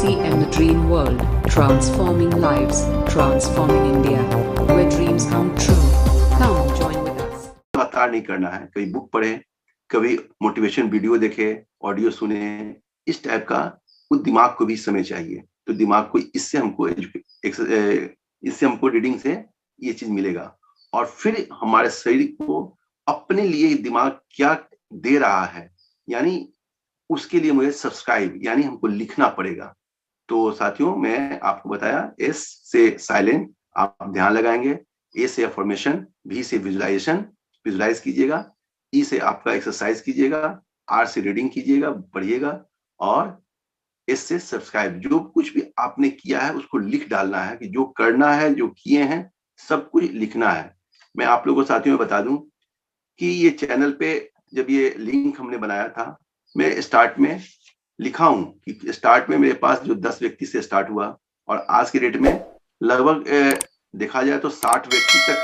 DCM The Dream World, transforming lives, transforming India, where dreams come true. Come join with us. लगातार नहीं करना है, कभी book पढ़े, कभी मोटिवेशन वीडियो देखे, ऑडियो सुने, इस टाइप का। उस दिमाग को भी समय चाहिए, तो दिमाग को इससे हमको रीडिंग से ये चीज मिलेगा। और फिर हमारे शरीर को अपने लिए दिमाग क्या दे रहा है, यानी उसके लिए मुझे सब्सक्राइब, यानी हमको लिखना पड़ेगा। तो साथियों, मैं आपको बताया, एस से साइलेंट आप ध्यान लगाएंगे, ए से अफर्मेशन, भी से विजुलाइजेशन, विजुलाइज कीजिएगा, ई से आपका एक्सरसाइज कीजिएगा, आर से रीडिंग कीजिएगा, पढ़िएगा, और एस से सब्सक्राइब। जो कुछ भी आपने किया है उसको लिख डालना है, कि जो करना है, जो किए हैं, सब कुछ लिखना है। मैं आप लोगों को साथियों में बता दूं कि ये चैनल पे जब ये लिंक हमने बनाया था, मैं स्टार्ट में लिखा हूं कि स्टार्ट में मेरे पास जो 10 व्यक्ति से स्टार्ट हुआ, और आज के डेट में लगभग देखा जाए तो 60 व्यक्ति तक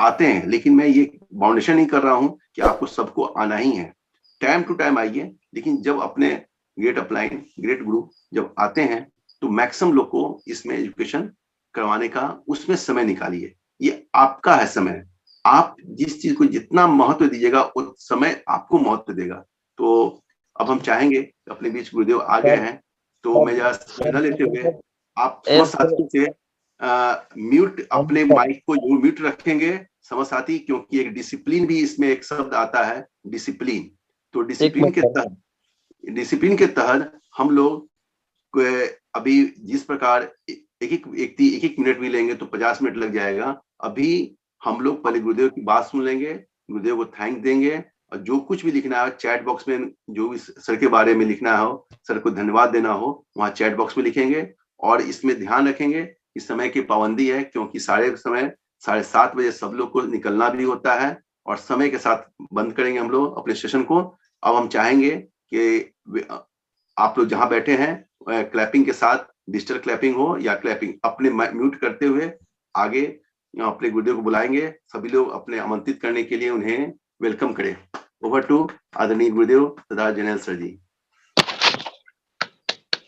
आते हैं। लेकिन मैं ये बाउंडेशन नहीं कर रहा हूं कि आपको सबको आना ही है, टाइम टू टाइम आइए। लेकिन जब अपने ग्रेट अपलाइन, ग्रेट ग्रुप जब आते हैं, तो मैक्सिमम लोग को इसमें एजुकेशन करवाने का उसमें समय निकालिए। ये आपका है समय, आप जिस चीज को जितना महत्व दीजिएगा, उस समय आपको महत्व देगा। तो अब हम चाहेंगे, अपने बीच गुरुदेव आ गए हैं, तो मैं जरा सुविधा लेते हुए आप समझ साथियों से म्यूट, अपने माइक को जो म्यूट रखेंगे समझ साथी, क्योंकि एक डिसिप्लिन भी इसमें एक शब्द आता है, डिसिप्लिन। तो डिसिप्लिन के तहत हम लोग अभी जिस प्रकार एक एक व्यक्ति 1-1 मिनट भी लेंगे तो 50 मिनट लग जाएगा। अभी हम लोग पहले गुरुदेव की बात सुन लेंगे, गुरुदेव को थैंक देंगे, और जो कुछ भी लिखना है चैट बॉक्स में, जो भी सर के बारे में लिखना हो, सर को धन्यवाद देना हो, वहाँ चैट बॉक्स में लिखेंगे। और इसमें ध्यान रखेंगे कि समय की पाबंदी है, क्योंकि साढ़े 7:30 बजे सब लोग को निकलना भी होता है, और समय के साथ बंद करेंगे हम लोग अपने सेशन को। अब हम चाहेंगे कि आप लोग जहाँ बैठे हैं, क्लैपिंग के साथ, डिजिटल क्लैपिंग हो या क्लैपिंग, अपने म्यूट करते हुए आगे अपने गुरुदेव को बुलाएंगे। सभी लोग अपने आमंत्रित करने के लिए उन्हें वेलकम करें। ओवर टू आदरणीय गुरुदेव तथा जनरल सर जी।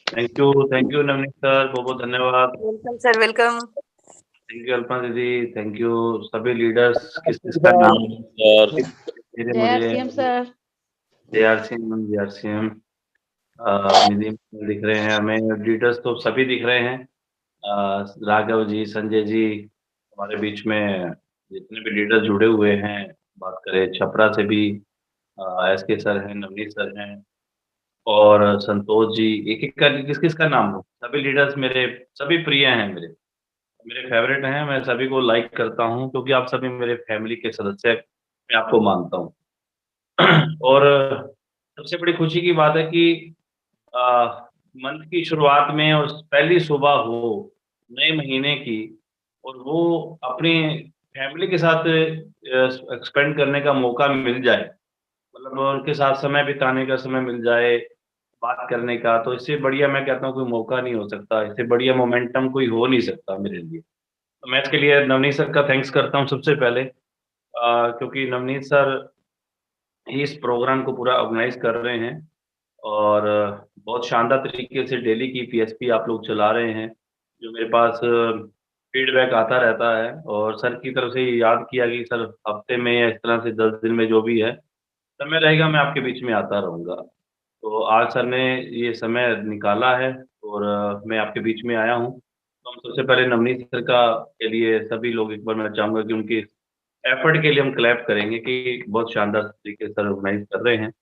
थैंक यू नवनीत सर, बहुत बहुत धन्यवाद। Welcome sir, welcome. Thank you Alpana दीदी, थैंक यू सभी लीडर्स। किसका नाम सर? जय सर, JRCM दिख रहे हैं हमें, लीडर्स तो सभी दिख रहे हैं। राघव जी, संजय जी, हमारे बीच में जितने भी लीडर जुड़े हुए हैं, बात करें छपरा से भी SK सर हैं, नवनीत सर हैं, और संतोष जी, एक एक कर किस किस का नाम हो। सभी लीडर्स मेरे सभी प्रिय हैं, मेरे फेवरेट हैं। मैं सभी को लाइक करता हूं, क्योंकि आप सभी मेरे फैमिली के सदस्य, मैं आपको मानता हूं। और सबसे बड़ी खुशी की बात है कि मंथ की शुरुआत में और पहली सुबह हो नए महीने की, और वो अपनी फैमिली के साथ एक्सपेंड करने का मौका मिल जाए, मतलब उनके साथ समय बिताने का समय मिल जाए, बात करने का, तो इससे बढ़िया मैं कहता हूँ कोई मौका नहीं हो सकता, इससे बढ़िया मोमेंटम कोई हो नहीं सकता मेरे लिए। तो मैं इसके लिए नवनीत सर का थैंक्स करता हूँ सबसे पहले, क्योंकि नवनीत सर ही इस प्रोग्राम को पूरा ऑर्गेनाइज कर रहे हैं, और बहुत शानदार तरीके से डेली की PSP आप लोग चला रहे हैं, जो मेरे पास फीडबैक आता रहता है। और सर की तरफ से याद किया कि सर हफ्ते में या इस तरह से 10 दिन में जो भी है समय रहेगा, मैं आपके बीच में आता रहूँगा। तो आज सर ने ये समय निकाला है, और मैं आपके बीच में आया हूँ। तो हम सबसे पहले नवनीत सर का के लिए सभी लोग, एक बार मैं चाहूँगा कि उनकी एफर्ट के लिए हम क्लैप करेंगे कि बहुत शानदार तरीके से सर ऑर्गेनाइज कर रहे हैं।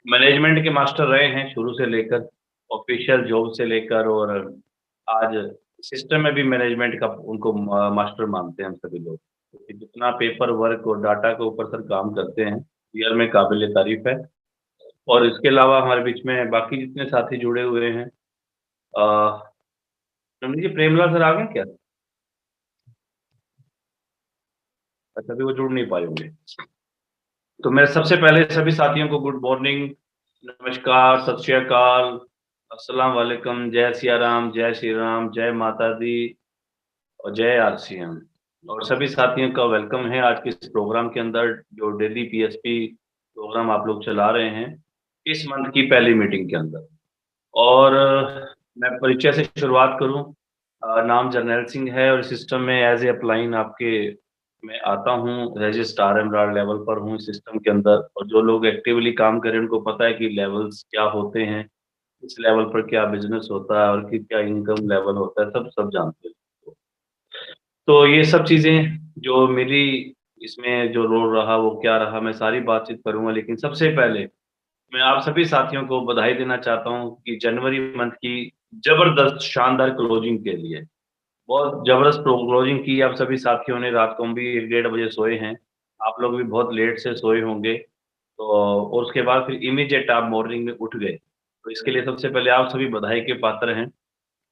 मैनेजमेंट के मास्टर रहे हैं शुरू से लेकर, ऑफिशियल जॉब से लेकर, और आज सिस्टम में भी मैनेजमेंट का उनको मास्टर मानते हैं हम सभी लोग, क्योंकि जितना पेपर वर्क और डाटा के ऊपर सर काम करते हैं, रियल में काबिल तारीफ है। और इसके अलावा हमारे बीच में बाकी जितने साथी जुड़े हुए हैं, नवनीत जी, प्रेमलाल सर आ गए क्या? अच्छा, अभी वो जुड़ नहीं पाए होंगे। तो मैं सबसे पहले सभी साथियों को गुड मॉर्निंग, नमस्कार, सत श्री अकाल, अस्सलाम वालेकुम, जय सिया राम, जय श्री राम, जय माता दी और जय RCM। और सभी साथियों का वेलकम है आज के इस प्रोग्राम के अंदर, जो डेली PSP प्रोग्राम आप लोग चला रहे हैं इस मंथ की पहली मीटिंग के अंदर। और मैं परिचय से शुरुआत करूँ। नाम जरनैल सिंह है और सिस्टम में एज़ ए अपलाइन आपके मैं आता हूँ, रजिस्ट्रार एमराल्ड लेवल पर हूँ सिस्टम के अंदर, और जो लोग एक्टिवली काम कर रहे हैं उनको पता है कि लेवल्स क्या होते हैं, किस लेवल पर क्या बिज़नेस होता है और कि क्या इनकम लेवल होता है, सब जानते हैं। तो ये सब चीज़ें जो मेरी इसमें जो रोल रहा वो क्या रहा, मैं सारी बातचीत करूँगा, लेकिन सबसे पहले मैं आप सभी साथियों को बधाई देना चाहता हूँ कि जनवरी मंथ की ज़बरदस्त शानदार क्लोजिंग के लिए। बहुत ज़बरदस्त क्लोजिंग की आप सभी साथियों ने, रात को हम भी 1 डेढ़ बजे सोए हैं। आप लोग भी बहुत लेट से सोए होंगे। तो और उसके बाद फिर इमीडिएट आप मॉर्निंग में उठ गए। तो इसके लिए सबसे पहले आप सभी बधाई के पात्र हैं।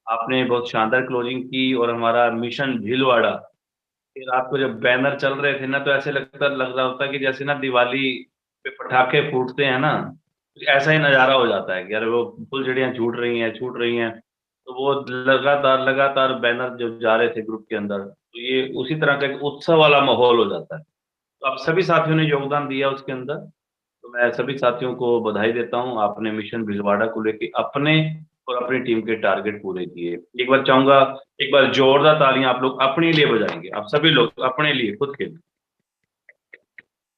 आपने बहुत शानदार क्लोजिंग की और हमारा मिशन भीलवाड़ा, फिर आपको जब बैनर चल रहे थे ना, तो ऐसे लग रहा होता कि जैसे ना दिवाली पे पटाखे फूटते हैं ना, कुछ ऐसा ही नज़ारा हो जाता है कि यार वो फुलझड़ियाँ छूट रही हैं। तो वो लगातार बैनर जो जा रहे थे ग्रुप के अंदर, तो ये उसी तरह का एक उत्सव वाला माहौल हो जाता है। तो आप सभी साथियों ने योगदान दिया उसके अंदर, तो मैं सभी साथियों को बधाई देता हूँ। आपने मिशन भीलवाड़ा को लेके अपने और अपनी टीम के टारगेट पूरे किए। एक बार चाहूँगा, एक बार जोरदार तालियाँ आप लोग अपने लिए बजाएँगे, आप सभी लोग अपने लिए, खुद के लिए।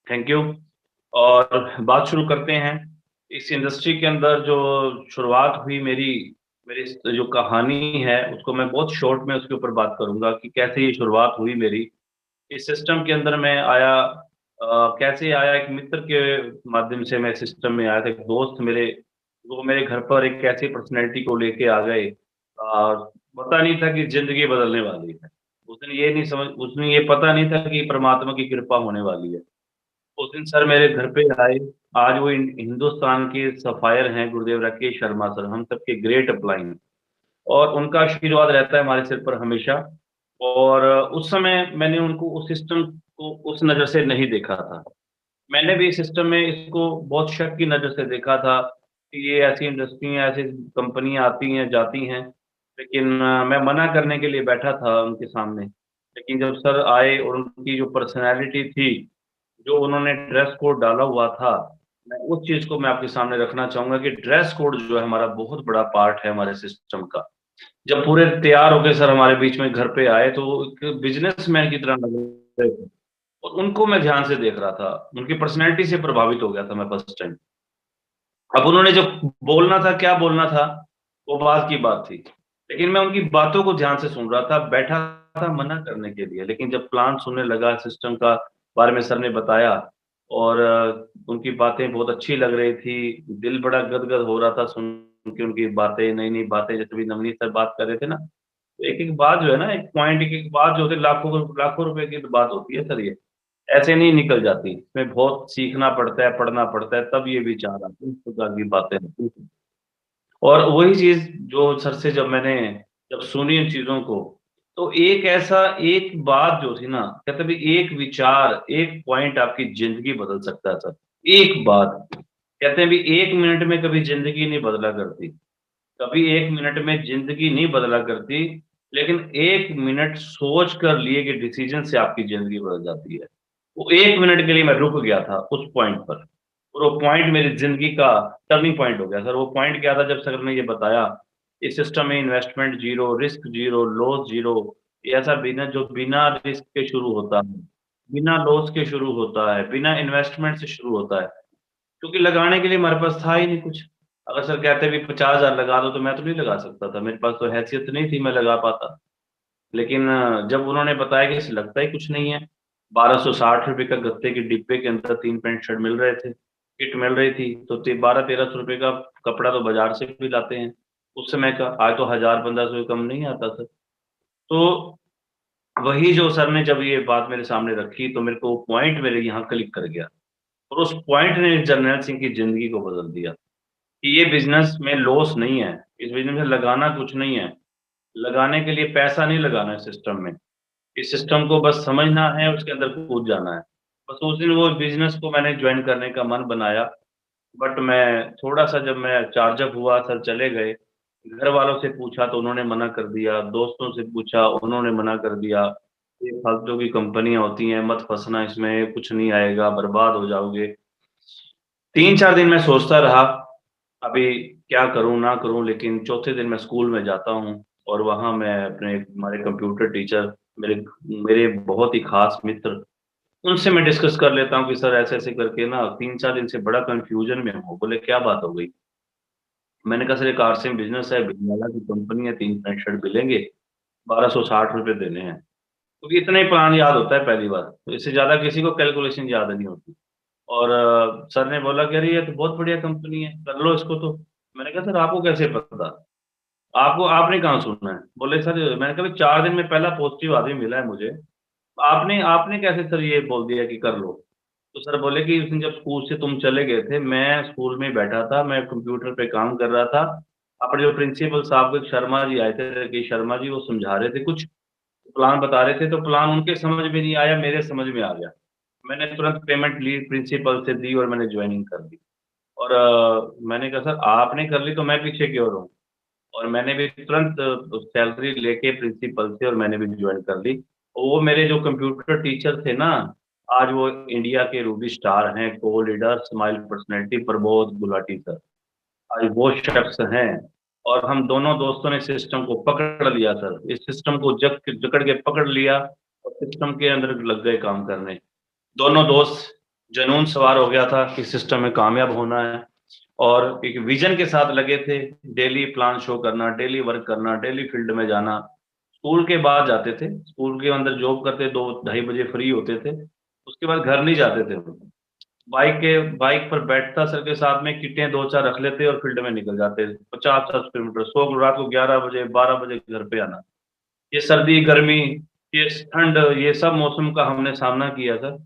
Thank you. और बात शुरू करते हैं। इस इंडस्ट्री के अंदर जो शुरुआत हुई मेरी मेरी जो कहानी है, उसको मैं बहुत शॉर्ट में उसके ऊपर बात करूँगा कि कैसे ये शुरुआत हुई मेरी। इस सिस्टम के अंदर मैं आया, कैसे आया, एक मित्र के माध्यम से मैं सिस्टम में आया था। एक दोस्त मेरे, वो मेरे घर पर एक ऐसी पर्सनैलिटी को लेके आ गए, पता नहीं था कि ज़िंदगी बदलने वाली है। उसने ये पता नहीं था कि परमात्मा की कृपा होने वाली है। उस दिन सर मेरे घर पे आए। आज वो हिंदुस्तान के सफ़ायर हैं, गुरुदेव राकेश शर्मा सर, हम सबके ग्रेट अपलाइन, और उनका आशीर्वाद रहता है हमारे सिर पर हमेशा। और उस समय मैंने उनको उस सिस्टम को उस नज़र से नहीं देखा था। मैंने भी सिस्टम में इसको बहुत शक की नज़र से देखा था कि ये ऐसी इंडस्ट्रियाँ, ऐसी कंपनियाँ आती हैं, जाती हैं। लेकिन मैं मना करने के लिए बैठा था उनके सामने। लेकिन जब सर आए और उनकी जो पर्सनैलिटी थी, जो उन्होंने ड्रेस कोड डाला हुआ था, मैं उस चीज़ को मैं आपके सामने रखना चाहूँगा कि ड्रेस कोड जो है हमारा बहुत बड़ा पार्ट है हमारे सिस्टम का। जब पूरे तैयार होके सर हमारे बीच में घर पे आए, तो वो एक बिज़नेसमैन की तरह लग रहे थे और उनको मैं ध्यान से देख रहा था। उनकी पर्सनैलिटी से प्रभावित हो गया था मैं फर्स्ट टाइम। अब उन्होंने जो बोलना था, क्या बोलना था, वो बात की बात थी। लेकिन मैं उनकी बातों को ध्यान से सुन रहा था, बैठा था मना करने के लिए। लेकिन जब प्लान सुनने लगा, सिस्टम का बारे में सर ने बताया, और उनकी बातें बहुत अच्छी लग रही थी। दिल बड़ा गदगद हो रहा था सुन के उनकी बातें, नई-नई बातें, जैसे अभी नवनीत सर बात कर रहे थे ना, तो एक-एक बात जो है ना, एक पॉइंट, एक-एक बात जो होती है, लाखों रुपए की तो बात होती है सर ये। ऐसे नहीं निकल जाती। इसमें बहुत सीखना पड़ता है, पढ़ना पड़ता है, तब ये विचार आते हैं, इस प्रकार की बातें होती हैं। और वही चीज़ जो सर से जब मैंने जब सुनी इन चीज़ों को, तो एक ऐसा एक बात जो थी ना, कहते हैं भई एक विचार, एक पॉइंट आपकी ज़िंदगी बदल सकता है सर। एक बात। कहते हैं भई 1 मिनट में कभी ज़िंदगी नहीं बदला करती। कभी 1 मिनट में ज़िंदगी नहीं बदला करती, लेकिन 1 मिनट सोच कर लिए गए डिसीज़न से आपकी ज़िंदगी बदल जाती है। वो 1 मिनट के लिए मैं रुक गया था उस पॉइंट पर, और वो पॉइंट मेरी ज़िंदगी का टर्निंग पॉइंट हो गया सर। वो पॉइंट क्या था, जब सर ने ये बताया, इस सिस्टम में investment zero, risk zero, loss zero, ये ऐसा बिज़नेस जो बिना रिस्क के शुरू होता है, बिना लॉस के शुरू होता है, बिना इन्वेस्टमेंट से शुरू होता है। क्योंकि लगाने के लिए हमारे पास था ही नहीं कुछ। अगर सर कहते भी 50,000 लगा दो, तो मैं तो नहीं लगा सकता था, मेरे पास तो हैसियत नहीं थी मैं लगा पाता। लेकिन जब उन्होंने बताया कि इससे लगता ही कुछ नहीं है, ₹1260 का गत्ते के डिब्बे के अंदर 3 पैंट शर्ट मिल रहे थे, किट मिल रही थी, तो 1200-1300 का कपड़ा तो बाज़ार से भी लाते हैं, उस समय का। आज तो 1000-1500 कम नहीं आता सर। तो वही जो सर ने जब ये बात मेरे सामने रखी, तो मेरे को वो पॉइंट मेरे यहाँ क्लिक कर गया, और उस पॉइंट ने जरनैल सिंह की ज़िंदगी को बदल दिया। कि ये बिज़नेस में लॉस नहीं है, इस बिज़नेस में लगाना कुछ नहीं है, लगाने के लिए पैसा नहीं लगाना है सिस्टम में। इस सिस्टम को बस समझना है, उसके अंदर कूद जाना है। बस उस दिन वो बिज़नेस को मैंने जॉइन करने का मन बनाया, बट मैं थोड़ा-सा, जब मैं चार्ज अप हुआ, सर चले गए, घर वालों से पूछा तो उन्होंने मना कर दिया, दोस्तों से पूछा उन्होंने मना कर दिया, ये फालतू की कंपनियाँ होती हैं, मत फँसना इसमें, कुछ नहीं आएगा, बर्बाद हो जाओगे। 3-4 दिन मैं सोचता रहा, अभी क्या करूँ ना करूँ, लेकिन चौथे दिन मैं स्कूल में जाता हूँ और वहाँ मैं अपने हमारे कंप्यूटर टीचर, मेरे मेरे बहुत ही खास मित्र, उनसे मैं डिस्कस कर लेता हूँ कि सर ऐसे-ऐसे करके ना 3-4 दिन से बड़ा कन्फ्यूजन में हूँ। बोले क्या बात हो गई? मैंने कहा सर एक आरसीएम बिज़नेस है, भिंडराला की कंपनी है, 3 पैंट शर्ट मिलेंगे, 1260 रुपए देने हैं। क्योंकि इतना ही प्लान याद होता है पहली बार, तो इससे ज़्यादा किसी को कैलकुलेशन याद नहीं होती। और सर ने बोला कि अरे ये तो बहुत बढ़िया कंपनी है, कर लो इसको तो। मैंने कहा सर आपको कैसे पता? आपको आपने कहाँ सुना है? बोले सर मैंने कहा भाई 4 दिन में पहला पॉज़िटिव आदमी मिला है मुझे। आपने आपने कैसे सर ये बोल दिया कि कर लो? तो सर बोले कि उस दिन जब स्कूल से तुम चले गए थे, मैं स्कूल में बैठा था, मैं कंप्यूटर पे काम कर रहा था। अपने जो प्रिंसिपल साहब एक शर्मा जी आए थे, राकेश शर्मा जी, वो समझा रहे थे कुछ, प्लान बता रहे थे, तो प्लान उनके समझ में नहीं आया, मेरे समझ में आ गया। मैंने तुरंत पेमेंट ली, प्रिंसिपल से दी और मैंने जॉइनिंग कर दी। और मैंने कहा सर आपने कर ली तो मैं पीछे क्यों रहूँ? और मैंने भी तुरंत सैलरी लेके प्रिंसिपल से और मैंने भी जॉइन कर ली। वो मेरे जो कंप्यूटर टीचर थे ना, आज वो इंडिया के रूबी स्टार हैं, co-leader, smile personality Prabodh Gulati sir. आज वो शख्स हैं और हम दोनों दोस्तों ने सिस्टम को पकड़ लिया सर। इस सिस्टम को जकड़ के पकड़ लिया और सिस्टम के अंदर लग गए काम करने। दोनों दोस्त जुनून सवार हो गया था कि सिस्टम में कामयाब होना है और एक विजन के साथ लगे थे, डेली प्लान शो करना, डेली वर्क करना, डेली फील्ड में जाना। स्कूल के बाद जाते थे, स्कूल के अंदर जॉब करते 2 ढाई बजे फ्री होते थे, उसके बाद घर नहीं जाते थे वो। बाइक पर बैठता सर के साथ में, किटें 2-4 रख लेते और फील्ड में निकल जाते। 50-60 किलोमीटर, सो रात को 11 बजे, 12 बजे घर पे आना। ये सर्दी, गर्मी, ये ठंड, ये सब मौसम का हमने सामना किया सर।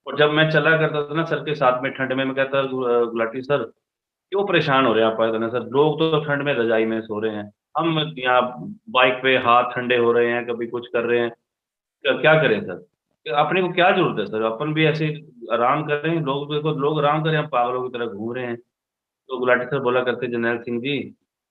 और जब मैं चला करता था ना सर के साथ में ठंड में, मैं कहता गुलाटी सर क्यों परेशान हो रहे हैं आप? इतने सर, लोग तो ठंड में रज़ाई में सो रहे हैं। हम यहाँ बाइक पे हाथ ठंडे हो रहे हैं, कभी कुछ कर रहे हैं। क्या करें सर? अपने को क्या ज़रूरत है सर? अपन भी ऐसे आराम कर रहे हैं, लोग देखो लोग आराम कर रहे हैं, हम पागलों की तरह घूम रहे हैं। तो गुलाटी सर बोला करते जरनैल सिंह जी,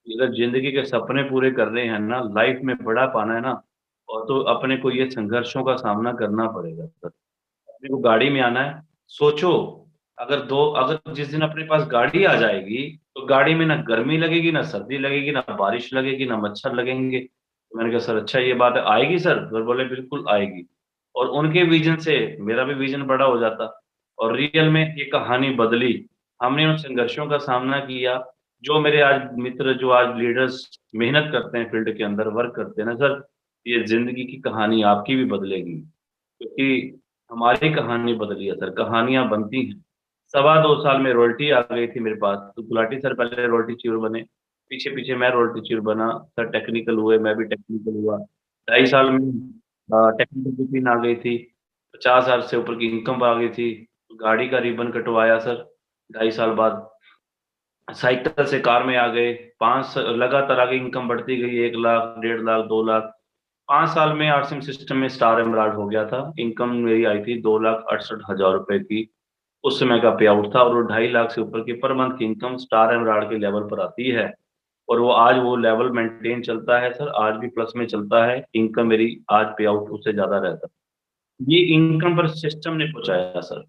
अगर ज़िंदगी के सपने पूरे करने हैं ना, लाइफ़ में बड़ा पाना है ना, और तो अपने को ये संघर्षों का सामना करना पड़ेगा सर। अपने को गाड़ी में आना है, सोचो अगर जिस दिन अपने पास गाड़ी आ जाएगी, तो गाड़ी में ना गर्मी लगेगी, ना सर्दी लगेगी, ना बारिश लगेगी, ना मच्छर लगेंगे। तो मैंने कहा सर अच्छा ये बात है, आएगी सर? सर बोले बिल्कुल आएगी। और उनके विज़न से मेरा भी विज़न बड़ा हो जाता और रियल में ये कहानी बदली। हमने उन संघर्षों का सामना किया, जो मेरे आज मित्र जो आज लीडर्स मेहनत करते हैं फील्ड के अंदर वर्क करते हैं ना सर, ये ज़िंदगी की कहानी आपकी भी बदलेगी। क्योंकि हमारी कहानी बदली है सर, कहानियाँ बनती हैं। सवा 2 साल में रॉयल्टी आ गई थी मेरे पास, तो गुलाटी सर पहले रॉयल्टी चीफ बने, पीछे-पीछे मैं रॉयल्टी चीफ बना, सर टेक्निकल हुए, मैं भी टेक्निकल हुआ। 2.5 साल में टेक्निकल बुकिंग आ गई थी, 50,000 से ऊपर की इनकम आ गई थी, गाड़ी का रिबन कटवाया सर, 2.5 साल बाद। साइकिल से कार में आ गए, 5 लगातार आगे इनकम बढ़ती गई, 1 लाख, 1.5 लाख, 2 लाख। 5 साल में आरसीएम सिस्टम में स्टार एमराल्ड हो गया था। इनकम मेरी आई थी 2,68,000 रुपए की। उस समय का पे आउट था और वो 2.5 लाख से ऊपर की पर मंथ की इनकम स्टार एमराल्ड के लेवल पर आती है। और वो आज वो लेवल मेंटेन चलता है सर, आज भी प्लस में चलता है। इनकम मेरी आज पे आउट उससे ज़्यादा रहता है। ये इनकम पर सिस्टम ने पहुँचाया सर।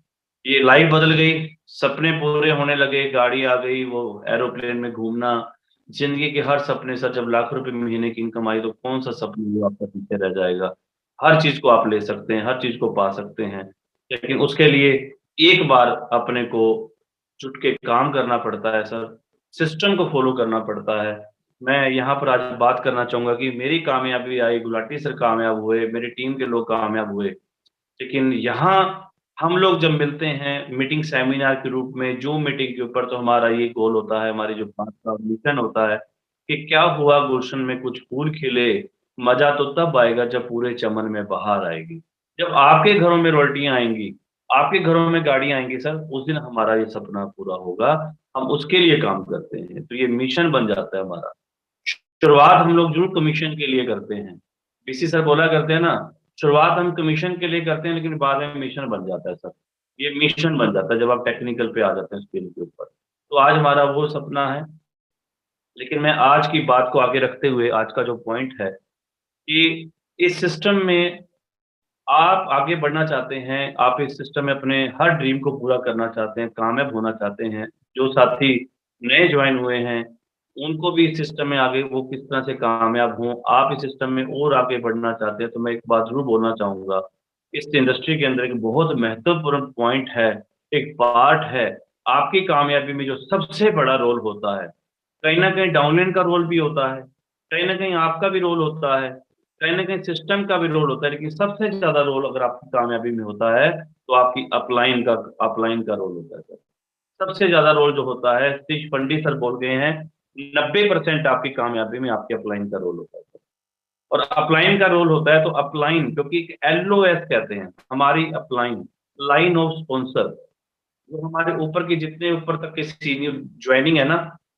ये लाइफ बदल गई, सपने पूरे होने लगे, गाड़ी आ गई, वो एरोप्लेन में घूमना, ज़िंदगी के हर सपने सर जब लाख रुपए महीने की इनकम आई तो कौन-सा सपना जो आपका पीछे रह जाएगा? हर चीज़ को आप ले सकते हैं, हर चीज़ को पा सकते हैं, लेकिन उसके लिए एक बार अपने को जुट के काम करना पड़ता है सर, सिस्टम को फ़ॉलो करना पड़ता है। मैं यहाँ पर आज बात करना चाहूँगा कि मेरी कामयाबी आई, गुलाटी सर कामयाब हुए, मेरी टीम के लोग कामयाब हुए। लेकिन यहाँ हम लोग जब मिलते हैं मीटिंग सेमिनार के रूप में, ज़ूम मीटिंग के ऊपर तो हमारा ये गोल होता है, हमारी जो बात का मिशन होता है कि क्या हुआ गुलशन में कुछ फूल खिले, मज़ा तो तब आएगा जब पूरे चमन में बहार आएगी। जब आपके घरों में रोटियाँ आएँगी, आपके घरों में गाड़ियाँ आएँगी सर, उस दिन हमारा ये सपना पूरा होगा, हम उसके लिए काम करते हैं, तो ये मिशन बन जाता है हमारा। शुरुआत हम लोग ज़रूर कमीशन के लिए करते हैं। बीसी सर बोला करते हैं ना, शुरुआत हम कमीशन के लिए करते हैं लेकिन बाद में मिशन बन जाता है सर। ये मिशन बन जाता है जब आप टेक्निकल पे आ जाते हैं स्किल के ऊपर। तो आज हमारा वो सपना है, लेकिन मैं आज की बात को आगे रखते हुए आज का जो पॉइंट है कि इस सिस्टम में आप आगे बढ़ना चाहते हैं, आप इस सिस्टम में अपने हर ड्रीम को पूरा करना चाहते हैं, कामयाब होना चाहते हैं, जो साथी नए ज्वाइन हुए हैं, उनको भी इस सिस्टम में आगे वो किस तरह से कामयाब हों, आप इस सिस्टम में और आगे बढ़ना चाहते हैं, तो मैं एक बात ज़रूर बोलना चाहूँगा। इस इंडस्ट्री के अंदर एक बहुत महत्वपूर्ण पॉइंट है, एक पार्ट है, आपकी कामयाबी में जो सबसे बड़ा रोल होता है, कहीं न कहीं डाउनलाइन का रोल भी होता है, कहीं न कहीं आपका भी रोल होता है, कहीं न कहीं सिस्टम का भी रोल होता है, लेकिन सबसे ज़्यादा रोल अगर आपकी कामयाबी में होता है, तो आपकी अपलाइन का रोल होता है सर। सबसे ज़्यादा रोल जो होता है, सतीश पंडित सर बोल गए हैं, 90% आपकी कामयाबी में आपके अपलाइन का रोल होता है सर। और अपलाइन का रोल होता है तो अपलाइन क्योंकि एक एलओएस कहते हैं, हमारी अपलाइन, लाइन ऑफ स्पॉन्सर, जो हमारे ऊपर की जितने ऊपर तक की सीनियर जॉइनिंग है ना,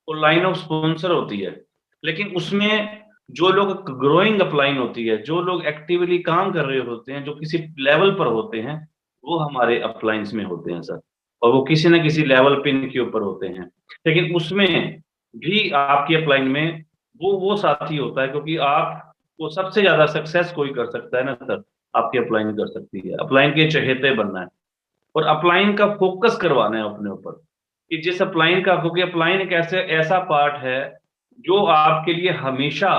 वो लाइन ऑफ स्पॉन्सर होती है। लेकिन उसमें जो लोग ग्रोइंग अपलाइन होती है, जो लोग एक्टिवली काम कर रहे होते हैं, जो किसी लेवल पर होते हैं, वो हमारे अपलाइंस में होते हैं सर। और वो किसी न किसी लेवल पिन के ऊपर होते हैं। लेकिन उसमें भी आपकी अपलाइन में वो साथी होता है क्योंकि आप वो सबसे ज़्यादा सक्सेस कोई कर सकता है ना सर, आपकी अपलाइन कर सकती है। अपलाइन के चहेते बनना है। और अपलाइन का फोकस करवाना है अपने ऊपर कि जिस अपलाइन का क्योंकि अपलाइन एक ऐसा पार्ट है जो आपके लिए हमेशा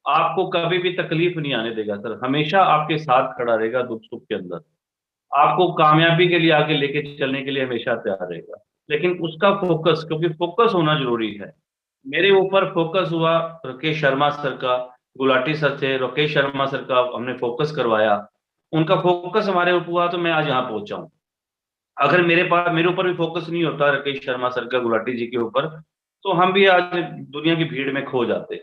आपको कभी भी तकलीफ नहीं आने देगा सर, हमेशा आपके साथ खड़ा रहेगा दुख सुख के अंदर, आपको कामयाबी के लिए आगे लेके चलने के लिए हमेशा तैयार रहेगा। लेकिन उसका फोकस क्योंकि फोकस होना जरूरी है। मेरे ऊपर फोकस हुआ राकेश शर्मा सर का, गुलाटी सर थे, राकेश शर्मा सर का हमने फोकस करवाया, उनका फोकस हमारे ऊपर हुआ तो मैं आज यहाँ पहुंचा हूँ। अगर मेरे ऊपर भी फोकस नहीं होता राकेश शर्मा सर का, गुलाटी जी के ऊपर, तो हम भी आज दुनिया की भीड़ में खो जाते।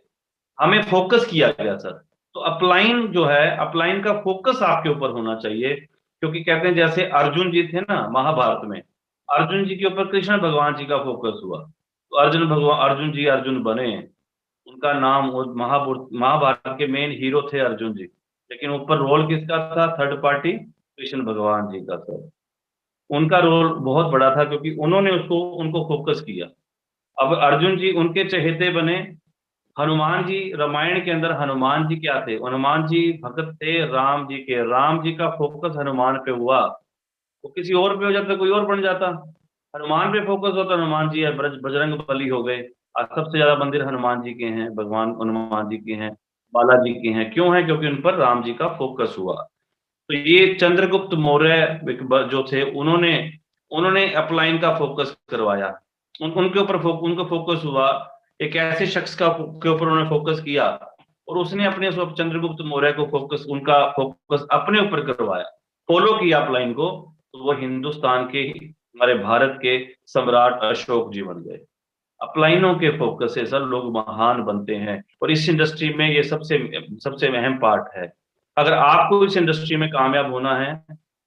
हमें फोकस किया गया सर। तो अपलाइन जो है, अपलाइन का फोकस आपके ऊपर होना चाहिए क्योंकि कहते हैं जैसे अर्जुन जी थे ना महाभारत में, अर्जुन जी के ऊपर कृष्ण भगवान जी का फोकस हुआ। तो अर्जुन जी अर्जुन बने, उनका नाम महाभारत के मेन हीरो थे अर्जुन जी। लेकिन ऊपर रोल किसका था? थर्ड पार्टी कृष्ण भगवान जी का सर। उनका रोल बहुत बड़ा था क्योंकि उन्होंने उनको फोकस किया। अब अर्जुन जी उनके चहेते बने। हनुमान जी रामायण के अंदर हनुमान जी क्या थे? हनुमान जी भगत थे राम जी के। राम जी का फोकस हनुमान पे हुआ, वो किसी और पे हो जाता कोई और बन जाता। हनुमान पे फोकस होता, हनुमान जी है बजरंग बली हो गए। आज सबसे ज्यादा मंदिर हनुमान जी के हैं, भगवान हनुमान जी के हैं, बालाजी के हैं। क्यों है? क्योंकि उन पर राम जी का फोकस हुआ। तो ये चंद्रगुप्त मौर्य जो थे, उन्होंने उन्होंने अपलाइन का फोकस करवाया। उनको फोकस हुआ। एक ऐसे शख्स के ऊपर उन्होंने फोकस किया और उसने अपने चंद्रगुप्त मौर्य को उनका फोकस अपने ऊपर करवाया, फॉलो किया अपलाइन को। तो वो हिंदुस्तान के, हमारे भारत के सम्राट अशोक जी बन गए। अपलाइनों के फोकस से सर लोग महान बनते हैं और इस इंडस्ट्री में ये सबसे सबसे अहम पार्ट है। अगर आपको इस इंडस्ट्री में कामयाब होना है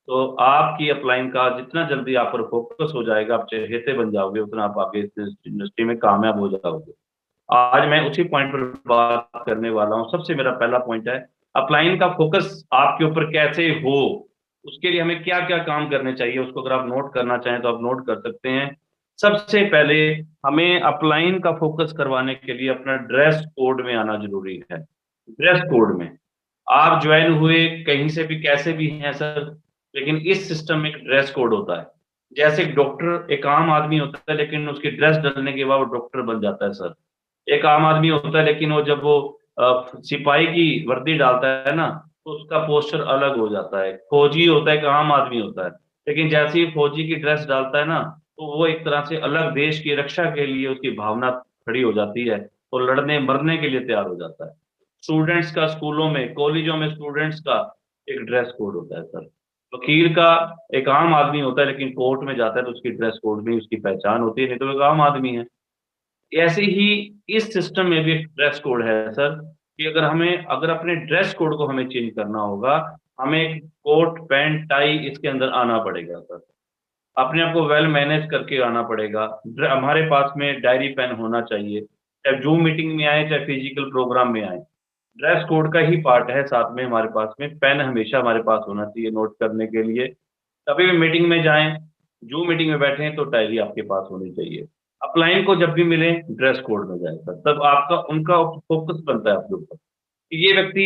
तो आपकी अपलाइन का जितना जल्दी आप पर फोकस हो जाएगा, आप चहेते बन जाओगे, उतना आप आगे इस इंडस्ट्री में कामयाब हो जाओगे। आज मैं उसी पॉइंट पर बात करने वाला हूँ। सबसे मेरा पहला पॉइंट है अपलाइन का फोकस आपके ऊपर कैसे हो, उसके लिए हमें क्या क्या काम करने चाहिए। उसको अगर आप नोट करना चाहें तो आप नोट कर सकते हैं। सबसे पहले हमें अपलाइन का फोकस करवाने के लिए अपना ड्रेस कोड में आना जरूरी है। ड्रेस कोड में आप ज्वाइन हुए कहीं से भी कैसे भी हैं सर, लेकिन इस सिस्टम में एक ड्रेस कोड होता है। जैसे एक डॉक्टर एक आम आदमी होता है लेकिन उसकी ड्रेस डालने के बाद वो डॉक्टर बन जाता है सर। एक आम आदमी होता है लेकिन वो जब वो सिपाही की वर्दी डालता है ना, तो उसका पोस्चर अलग हो जाता है। फौजी होता है, एक आम आदमी होता है, लेकिन जैसे ही फौजी की ड्रेस डालता है ना, तो वो एक तरह से अलग देश की रक्षा के लिए उसकी भावना खड़ी हो जाती है और लड़ने मरने के लिए तैयार हो जाता है। स्टूडेंट्स का स्कूलों में, कॉलेजों में स्टूडेंट्स का एक ड्रेस कोड होता है सर। वकील का एक आम आदमी होता है लेकिन कोर्ट में जाता है तो उसकी ड्रेस कोड में उसकी पहचान होती है, नहीं तो एक आम आदमी है। ऐसे ही इस सिस्टम में भी एक ड्रेस कोड है सर कि अगर अपने ड्रेस कोड को हमें चेंज करना होगा, हमें कोट पैंट टाई इसके अंदर आना पड़ेगा सर। अपने आप को वेल मैनेज करके आना पड़ेगा। हमारे पास में डायरी पेन होना चाहिए, चाहे जूम मीटिंग में आए चाहे फिजिकल प्रोग्राम में आए। ड्रेस कोड का ही पार्ट है। साथ में हमारे पास में पेन हमेशा हमारे पास होना चाहिए नोट करने के लिए। कभी भी मीटिंग में जाएं, जूम मीटिंग में बैठे हैं तो डायरी आपके पास होनी चाहिए। अपलाइन को जब भी मिले ड्रेस कोड में जाए सर, तब आपका उनका फोकस बनता है आपके ऊपर कि ये व्यक्ति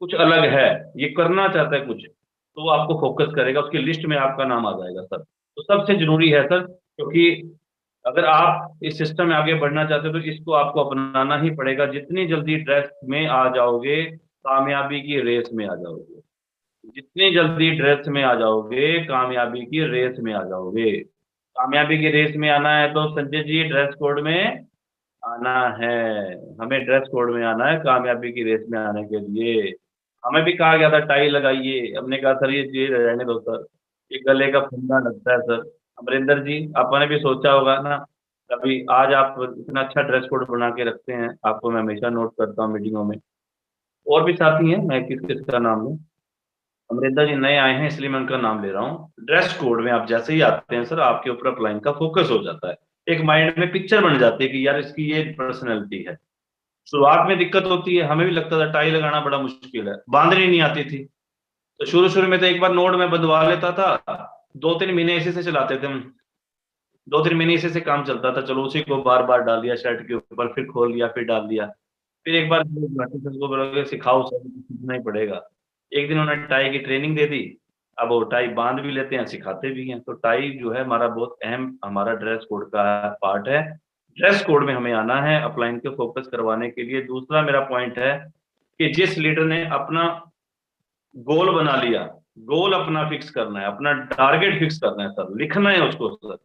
कुछ अलग है, ये करना चाहता है कुछ, तो वो आपको फोकस करेगा, उसकी लिस्ट में आपका नाम आ जाएगा सर। तो सबसे जरूरी है सर, क्योंकि अगर आप इस सिस्टम में आगे बढ़ना चाहते हो तो इसको आपको अपनाना ही पड़ेगा। जितनी जल्दी ड्रेस में आ जाओगे, कामयाबी की रेस में आ जाओगे। जितनी जल्दी ड्रेस में आ जाओगे, कामयाबी की रेस में आ जाओगे। कामयाबी की रेस में आना है तो संजय जी ड्रेस कोड में आना है। हमें ड्रेस कोड में आना है कामयाबी की रेस में आने के लिए। हमें भी कहा गया था टाई लगाइए, हमने कहा सर ये रहने दो सर, ये गले का फंदा लगता है सर। अमरिंदर जी आपने भी सोचा होगा ना कभी, आज आप इतना अच्छा ड्रेस कोड बना के रखते हैं, आपको मैं हमेशा नोट करता हूँ मीटिंगों में। और भी साथी हैं, मैं किस किस का नाम लूं? अमरिंदर जी नए आए हैं इसलिए मैं उनका नाम ले रहा हूँ। ड्रेस कोड में आप जैसे ही आते हैं सर, आपके ऊपर अपलाइन का फोकस हो जाता है। एक माइंड में पिक्चर बन जाती है कि यार इसकी ये पर्सनैलिटी है। शुरुआत में दिक्कत होती है, हमें भी लगता था टाई लगाना बड़ा मुश्किल है, बांधनी नहीं आती थी। तो शुरू शुरू में तो एक बार नोट में बंधवा लेता था, 2-3 महीने इसी से चलाते थे हम। 2-3 महीने इसी से काम चलता था, चलो उसी को बार बार डाल दिया शर्ट के ऊपर, फिर खोल लिया, फिर डाल दिया। फिर एक बार सर को बोला सिखाओ सर, सीखना ही पड़ेगा। एक दिन उन्होंने टाई की ट्रेनिंग दे दी। अब वो टाई बांध भी लेते हैं, सिखाते भी हैं। तो टाई जो है हमारा बहुत अहम हमारा ड्रेस कोड का पार्ट है। ड्रेस कोड में हमें आना है अपलाइन को फोकस करवाने के लिए। दूसरा मेरा पॉइंट है कि जिस लीडर ने अपना गोल बना लिया, गोल अपना फिक्स करना है, अपना टारगेट फिक्स करना है सर, लिखना है उसको सर।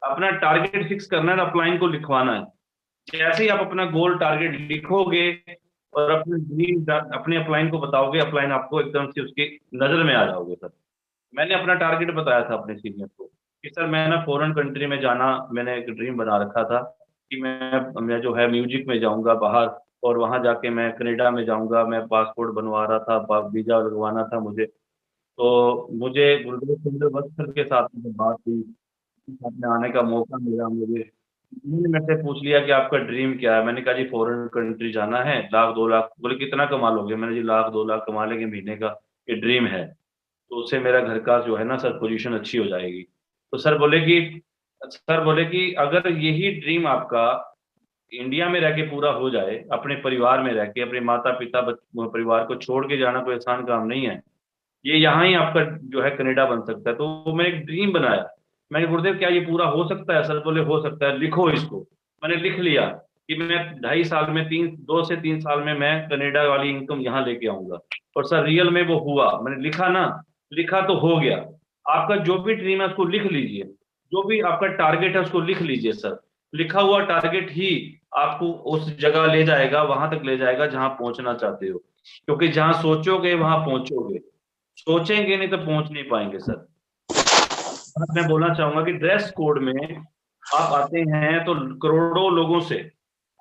अपना टारगेट फिक्स करना है, अपलाइन को लिखवाना है। जैसे ही आप अपना गोल टारगेट लिखोगे और अपने ड्रीम अपने अपलाइन को बताओगे, अपलाइन आपको एकदम से उसकी नजर में आ जाओगे सर। मैंने अपना टारगेट बताया था अपने सीनियर को कि सर मैं ना फॉरेन कंट्री में जाना, मैंने एक ड्रीम बना रखा था कि मैं जो है म्यूजिक में जाऊंगा बाहर, और वहां जाके मैं कनाडा में जाऊंगा। मैं पासपोर्ट बनवा रहा था, वीजा लगवाना था मुझे। तो मुझे गुरुदेव सुंदर बख्तर के साथ में बात हुई, उनके साथ में आने का मौका मिला मुझे। उन्होंने मेरे से पूछ लिया कि आपका ड्रीम क्या है। मैंने कहा जी फॉरेन कंट्री जाना है, 1,00,000-2,00,000। बोले कितना कमा लोगे? मैंने जी 1,00,000-2,00,000 कमा लेंगे महीने का, ये ड्रीम है। तो उससे मेरा घर का जो है ना सर पोजीशन अच्छी हो जाएगी। तो सर बोले कि अगर यही ड्रीम आपका इंडिया में रह के पूरा हो जाए, अपने परिवार में रह के, अपने माता पिता परिवार को छोड़ के जाना कोई आसान काम नहीं है। ये यहाँ ही आपका जो है कनाडा बन सकता है। तो वो मैंने एक ड्रीम बनाया। मैंने गुरुदेव क्या ये पूरा हो सकता है? सर बोले हो सकता है, लिखो इसको। मैंने लिख लिया कि मैं 2.5 साल में 2 से 3 साल में मैं कनाडा वाली इनकम यहाँ लेके आऊंगा। और सर रियल में वो हुआ। मैंने लिखा ना, लिखा तो हो गया। आपका जो भी ड्रीम है उसको लिख लीजिए, जो भी आपका टारगेट है उसको लिख लीजिए सर। लिखा हुआ टारगेट ही आपको उस जगह ले जाएगा, वहां तक ले जाएगा जहां पहुंचना चाहते हो। क्योंकि जहां सोचोगे वहां पहुंचोगे, सोचेंगे नहीं तो पहुंच नहीं पाएंगे सर। मैं बोलना चाहूंगा कि ड्रेस कोड में आप आते हैं तो करोड़ों लोगों से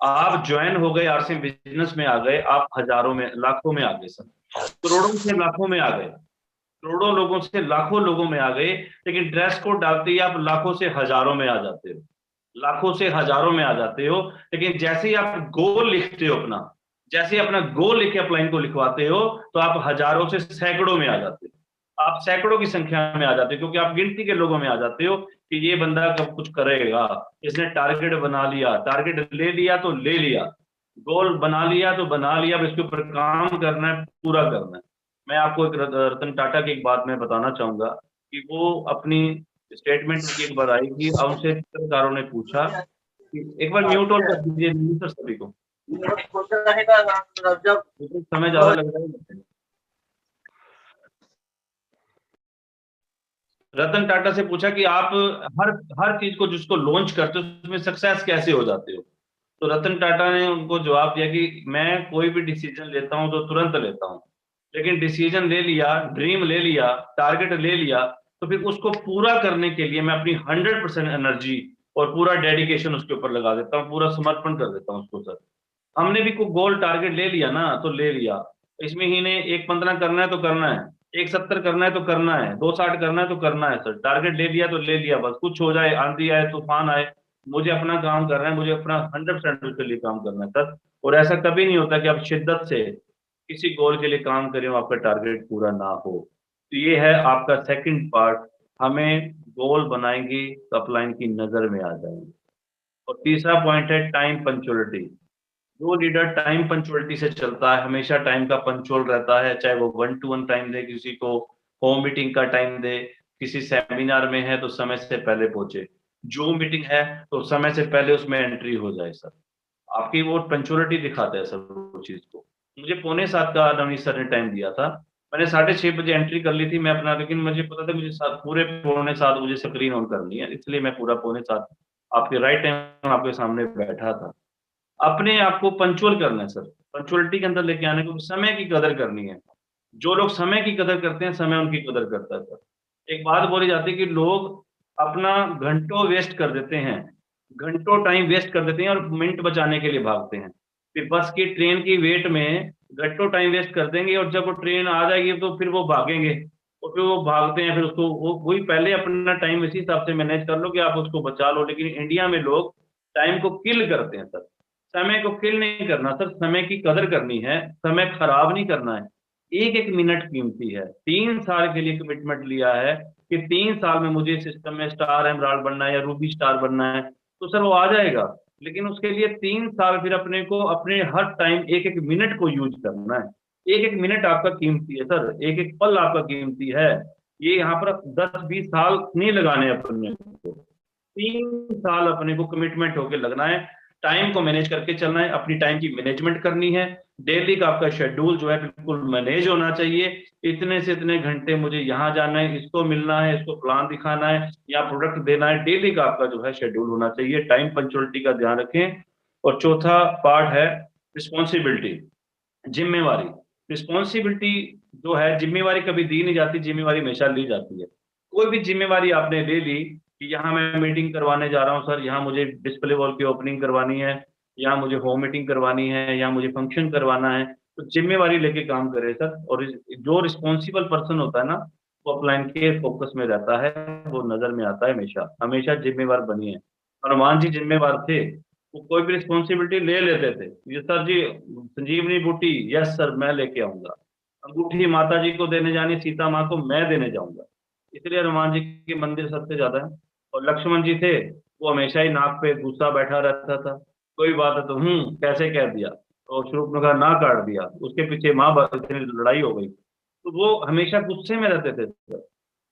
आप ज्वाइन हो गए, आरसीएम बिजनेस में आ गए, आप हजारों में लाखों में आ गए सर। करोड़ों से लाखों में आ गए, करोड़ों लोगों से लाखों लोगों में आ गए। लेकिन ड्रेस कोड डालते ही आप लाखों से हजारों में आ जाते हो, लाखों से हजारों में आ जाते हो। लेकिन जैसे ही आप गोल लिखते हो अपना, जैसे ही अपना गोल लिख के अपलाइन को लिखवाते हो, तो आप हजारों से सैकड़ों में आ जाते हो। आप सैकड़ों की संख्या में आ जाते हो, क्योंकि आप गिनती के लोगों में आ जाते हो कि ये बंदा कब कुछ करेगा। इसने टारगेट बना लिया, टारगेट ले लिया तो ले लिया, गोल बना लिया तो बना लिया, अब इसके ऊपर काम करना है, पूरा करना है। मैं आपको एक रतन टाटा की एक बात मैं बताना चाहूंगा कि वो अपनी स्टेटमेंट की एक बार आई कि उनसे पत्रकारों ने पूछा कि एक बार म्यूट ऑल कर दीजिए सर सभी को, समय ज्यादा लग रहा है। रतन टाटा से पूछा कि आप हर हर चीज को जिसको लॉन्च करते हो उसमें सक्सेस कैसे हो जाते हो? तो रतन टाटा ने उनको जवाब दिया कि मैं कोई भी डिसीजन लेता हूं तो तुरंत लेता हूं, लेकिन डिसीजन ले लिया, ड्रीम ले लिया, टारगेट ले लिया, तो फिर उसको पूरा करने के लिए मैं अपनी 100% एनर्जी और पूरा डेडिकेशन उसके ऊपर लगा देता हूँ, पूरा समर्पण कर देता हूँ उसको सर। हमने भी कोई गोल टारगेट ले लिया ना तो ले लिया। इस महीने 1.15 करना है तो करना है, 1.70 करना है तो करना है, 2.60 करना है तो करना है सर। टारगेट ले लिया तो ले लिया, बस कुछ हो जाए, आंधी आए, तूफान आए, मुझे अपना काम करना है, मुझे अपना 100% उसके लिए काम करना है सर। और ऐसा कभी नहीं होता कि आप शिद्दत से किसी गोल के लिए काम करें और आपका टारगेट पूरा ना हो। तो ये है आपका सेकंड पार्ट, हमें गोल बनाएंगे तो अपलाइन की नजर में आ जाएंगे। और तीसरा पॉइंट है टाइम पंक्चुअलिटी। जो लीडर टाइम पंक्चुअलिटी से चलता है, हमेशा टाइम का पंक्चुअल रहता है, चाहे वो 1-to-1 टाइम दे किसी को, होम मीटिंग का टाइम दे, किसी सेमिनार में है तो समय से पहले पहुंचे। जो मीटिंग है तो समय से पहले उसमें एंट्री हो जाए सर। आपकी वो पंक्चुअलिटी दिखाता है सर वो चीज़ को। मुझे 6:45 का नवनीत सर ने टाइम दिया था। मैंने 6:30 बजे एंट्री कर ली थी मैं अपना, लेकिन मुझे पता था मुझे पूरे 6:45 बजे स्क्रीन ऑन करनी है, इसलिए मैं पूरा 6:45 आपके राइट टाइम आपके सामने बैठा था। अपने आप को पंक्चुअल करना है सर, पंक्चुअलिटी के अंदर लेके आने को, समय की कदर करनी है। जो लोग समय की कदर करते हैं, समय उनकी कदर करता है सर। एक बात बोली जाती है कि लोग अपना घंटों वेस्ट कर देते हैं, घंटों टाइम वेस्ट कर देते हैं और मिनट बचाने के लिए भागते हैं। फिर बस की ट्रेन की वेट में घंटों टाइम वेस्ट कर देंगे और जब वो ट्रेन आ जाएगी तो फिर वो भागेंगे और फिर वो भागते हैं, फिर उसको वो वही पहले अपना टाइम इसी हिसाब से मैनेज कर लो कि आप उसको बचा लो। लेकिन इंडिया में लोग टाइम को किल करते हैं सर। समय को किल नहीं करना सर, समय की कदर करनी है, समय खराब नहीं करना है। एक एक मिनट कीमती है। 3 साल के लिए कमिटमेंट लिया है कि 3 साल में मुझे सिस्टम में स्टार एमराल्ड बनना है या रूबी स्टार बनना है, तो सर वो आ जाएगा। लेकिन उसके लिए 3 साल फिर अपने को अपने हर टाइम एक एक मिनट को यूज करना है। एक एक मिनट आपका कीमती है सर, एक एक पल आपका कीमती है। ये यहाँ पर 10-20 साल नहीं लगाने अपने को, 3 साल अपने को कमिटमेंट होके लगना है। टाइम को मैनेज करके चलना है, अपनी टाइम की मैनेजमेंट करनी है। डेली का आपका शेड्यूल जो है बिल्कुल मैनेज होना चाहिए। इतने से इतने घंटे मुझे यहाँ जाना है, इसको मिलना है, इसको प्लान दिखाना है या प्रोडक्ट देना है। डेली का आपका जो है शेड्यूल होना चाहिए। टाइम पंक्चुअलिटी का ध्यान रखें। और चौथा पार्ट है रिस्पॉन्सिबिलिटी, जिम्मेवारी। रिस्पॉन्सिबिलिटी जो है, जिम्मेवारी कभी दी नहीं जाती, जिम्मेवारी हमेशा ली जाती है। कोई भी जिम्मेवारी आपने ले ली कि यहाँ मैं मीटिंग करवाने जा रहा हूँ सर, यहाँ मुझे डिस्प्ले वॉल की ओपनिंग करवानी है, यहाँ मुझे होम मीटिंग करवानी है, यहाँ मुझे फंक्शन करवाना है, तो जिम्मेवारी लेके काम करे सर। और जो रिस्पॉन्सिबल पर्सन होता है ना, वो अपलाइन के फोकस में रहता है, वो नजर में आता है हमेशा। हमेशा जिम्मेवार बनिए। हनुमान जी जिम्मेवार थे, वो कोई भी रिस्पॉन्सिबिलिटी ले लेते थे। ये सर जी संजीवनी बूटी, यस सर मैं लेके आऊंगा। अंगूठी माता जी को देने जानी, सीता माँ को मैं देने जाऊंगा। इसलिए हनुमान जी के मंदिर सबसे ज्यादा है। और लक्ष्मण जी थे, वो हमेशा ही नाक पे गुस्सा बैठा रहता था। कोई बात है तो कैसे कह दिया, तो शूर्पणखा ना काट दिया, उसके पीछे माँ इतनी लड़ाई हो गई। तो वो हमेशा गुस्से में रहते थे सर,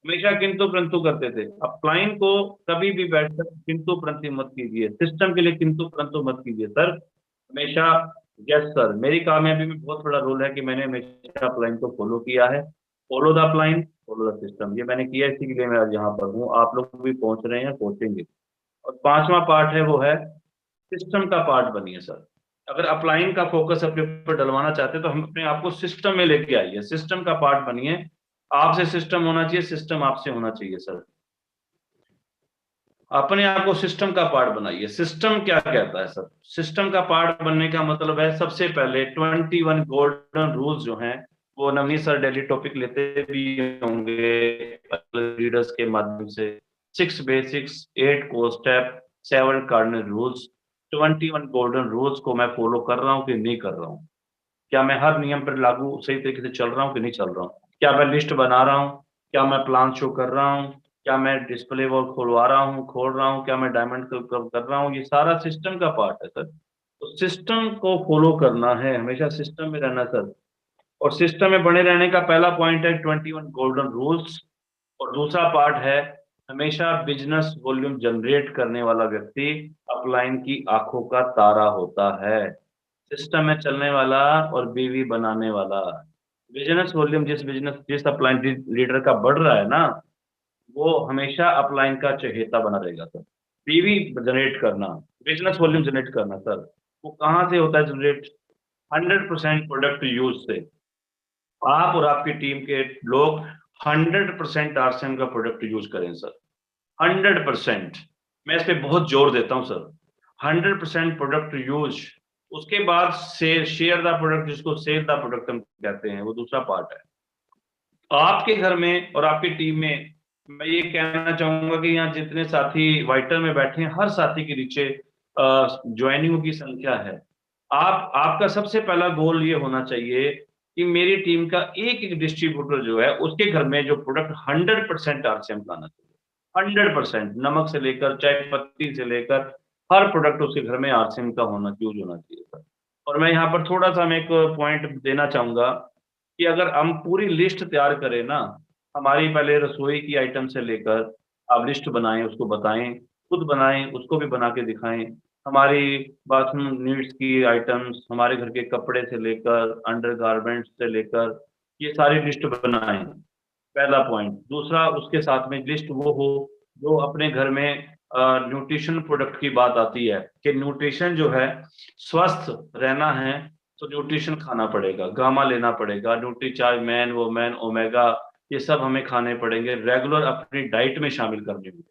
हमेशा किंतु परंतु करते थे। अब क्लाइंट को कभी भी बैठकर किंतु परंतु मत कीजिए, सिस्टम के लिए किंतु परंतु मत कीजिए सर। हमेशा यस सर। मेरी कामयाबी में बहुत बड़ा रोल है कि मैंने हमेशा क्लाइंट को फॉलो किया है। Follow the client, follow the system, ये मैंने किया, इसी के लिए मैं आज यहाँ पर हूँ। आप लोग भी पहुंच रहे हैं, पहुंचेंगे। और पांचवा पार्ट है, वो है सिस्टम का पार्ट बनिए सर। अगर अपलाइन का फोकस अपने ऊपर डलवाना चाहते हैं तो हम अपने आप को सिस्टम में लेके आइए, सिस्टम का पार्ट बनिए। आपसे सिस्टम होना चाहिए, सिस्टम आपसे होना चाहिए सर। अपने आप को सिस्टम का पार्ट बनाइए। सिस्टम क्या कहता है सर? सिस्टम का पार्ट बनने का मतलब है, सबसे पहले 21 गोल्डन रूल्स जो हैं, वो नवनीत सर डेली टॉपिक लेते भी होंगे लीडर्स के माध्यम से। 6 basics, 8 core step, 7 cardinal rules, 21 golden rules को मैं फॉलो कर रहा हूँ कि नहीं कर रहा हूँ? क्या मैं हर नियम पर लागू सही तरीके से चल रहा हूँ कि नहीं चल रहा हूँ? क्या मैं लिस्ट बना रहा हूँ? क्या मैं प्लान शो कर रहा हूँ? क्या मैं डिस्प्ले वॉल खुलवा रहा हूँ, खोल रहा हूँ? क्या मैं डायमंड कर रहा हूँ? ये सारा सिस्टम का पार्ट है सर। तो सिस्टम को फॉलो करना है, हमेशा सिस्टम में रहना सर। और सिस्टम में बने रहने का पहला पॉइंट है 21 गोल्डन रूल्स। और दूसरा पार्ट है, हमेशा बिजनेस वॉल्यूम जनरेट करने वाला व्यक्ति अपलाइन की आंखों का तारा होता है। सिस्टम में चलने वाला और बीवी बनाने वाला। बिजनेस वॉल्यूम जिस अपलाइन लीडर का बढ़ रहा है ना, वो हमेशा अपलाइन का चहेता बना रहेगा सर। बीवी जनरेट करना, बिजनेस वॉल्यूम जनरेट करना सर, वो कहाँ से होता है जनरेट? 100% प्रोडक्ट यूज से। आप और आपकी टीम के लोग 100% आरसीएम का प्रोडक्ट यूज करें सर। 100%। मैं इस पे बहुत जोर देता हूं सर। 100% product use. उसके बाद शेयर द प्रोडक्ट, जिसको सेल द प्रोडक्ट हम कहते हैं, वो दूसरा पार्ट है। आपके घर में और आपकी टीम में मैं ये कहना चाहूंगा कि यहाँ जितने साथी वाइटर में बैठे हैं, हर साथी के नीचे ज्वाइनिंग की संख्या है। आपका सबसे पहला गोल ये होना चाहिए कि मेरी टीम का एक एक डिस्ट्रीब्यूटर जो है, उसके घर में जो प्रोडक्ट 100% आरसीएम का आना चाहिए। 100%, नमक से लेकर चाय पत्ती से लेकर हर प्रोडक्ट उसके घर में आरसीएम का यूज होना चाहिए सर। और मैं यहाँ पर थोड़ा सा मैं एक पॉइंट देना चाहूंगा कि अगर हम पूरी लिस्ट तैयार करें ना, हमारी पहले रसोई की आइटम से लेकर आप लिस्ट बनाएं, उसको बताएं, खुद बनाएं, उसको भी बना के दिखाएं। हमारी बाथरूम नीड्स की आइटम्स, हमारे घर के कपड़े से लेकर अंडर गारमेंट्स से लेकर ये सारी लिस्ट बनाएं, पहला पॉइंट। दूसरा, उसके साथ में लिस्ट वो हो जो अपने घर में न्यूट्रिशन प्रोडक्ट की बात आती है कि न्यूट्रिशन जो है, स्वस्थ रहना है तो न्यूट्रिशन खाना पड़ेगा, गामा लेना पड़ेगा, न्यूट्रीचार्ज, मैन, वोमेन, ओमेगा, ये सब हमें खाने पड़ेंगे, रेगुलर अपनी डाइट में शामिल करने होंगे।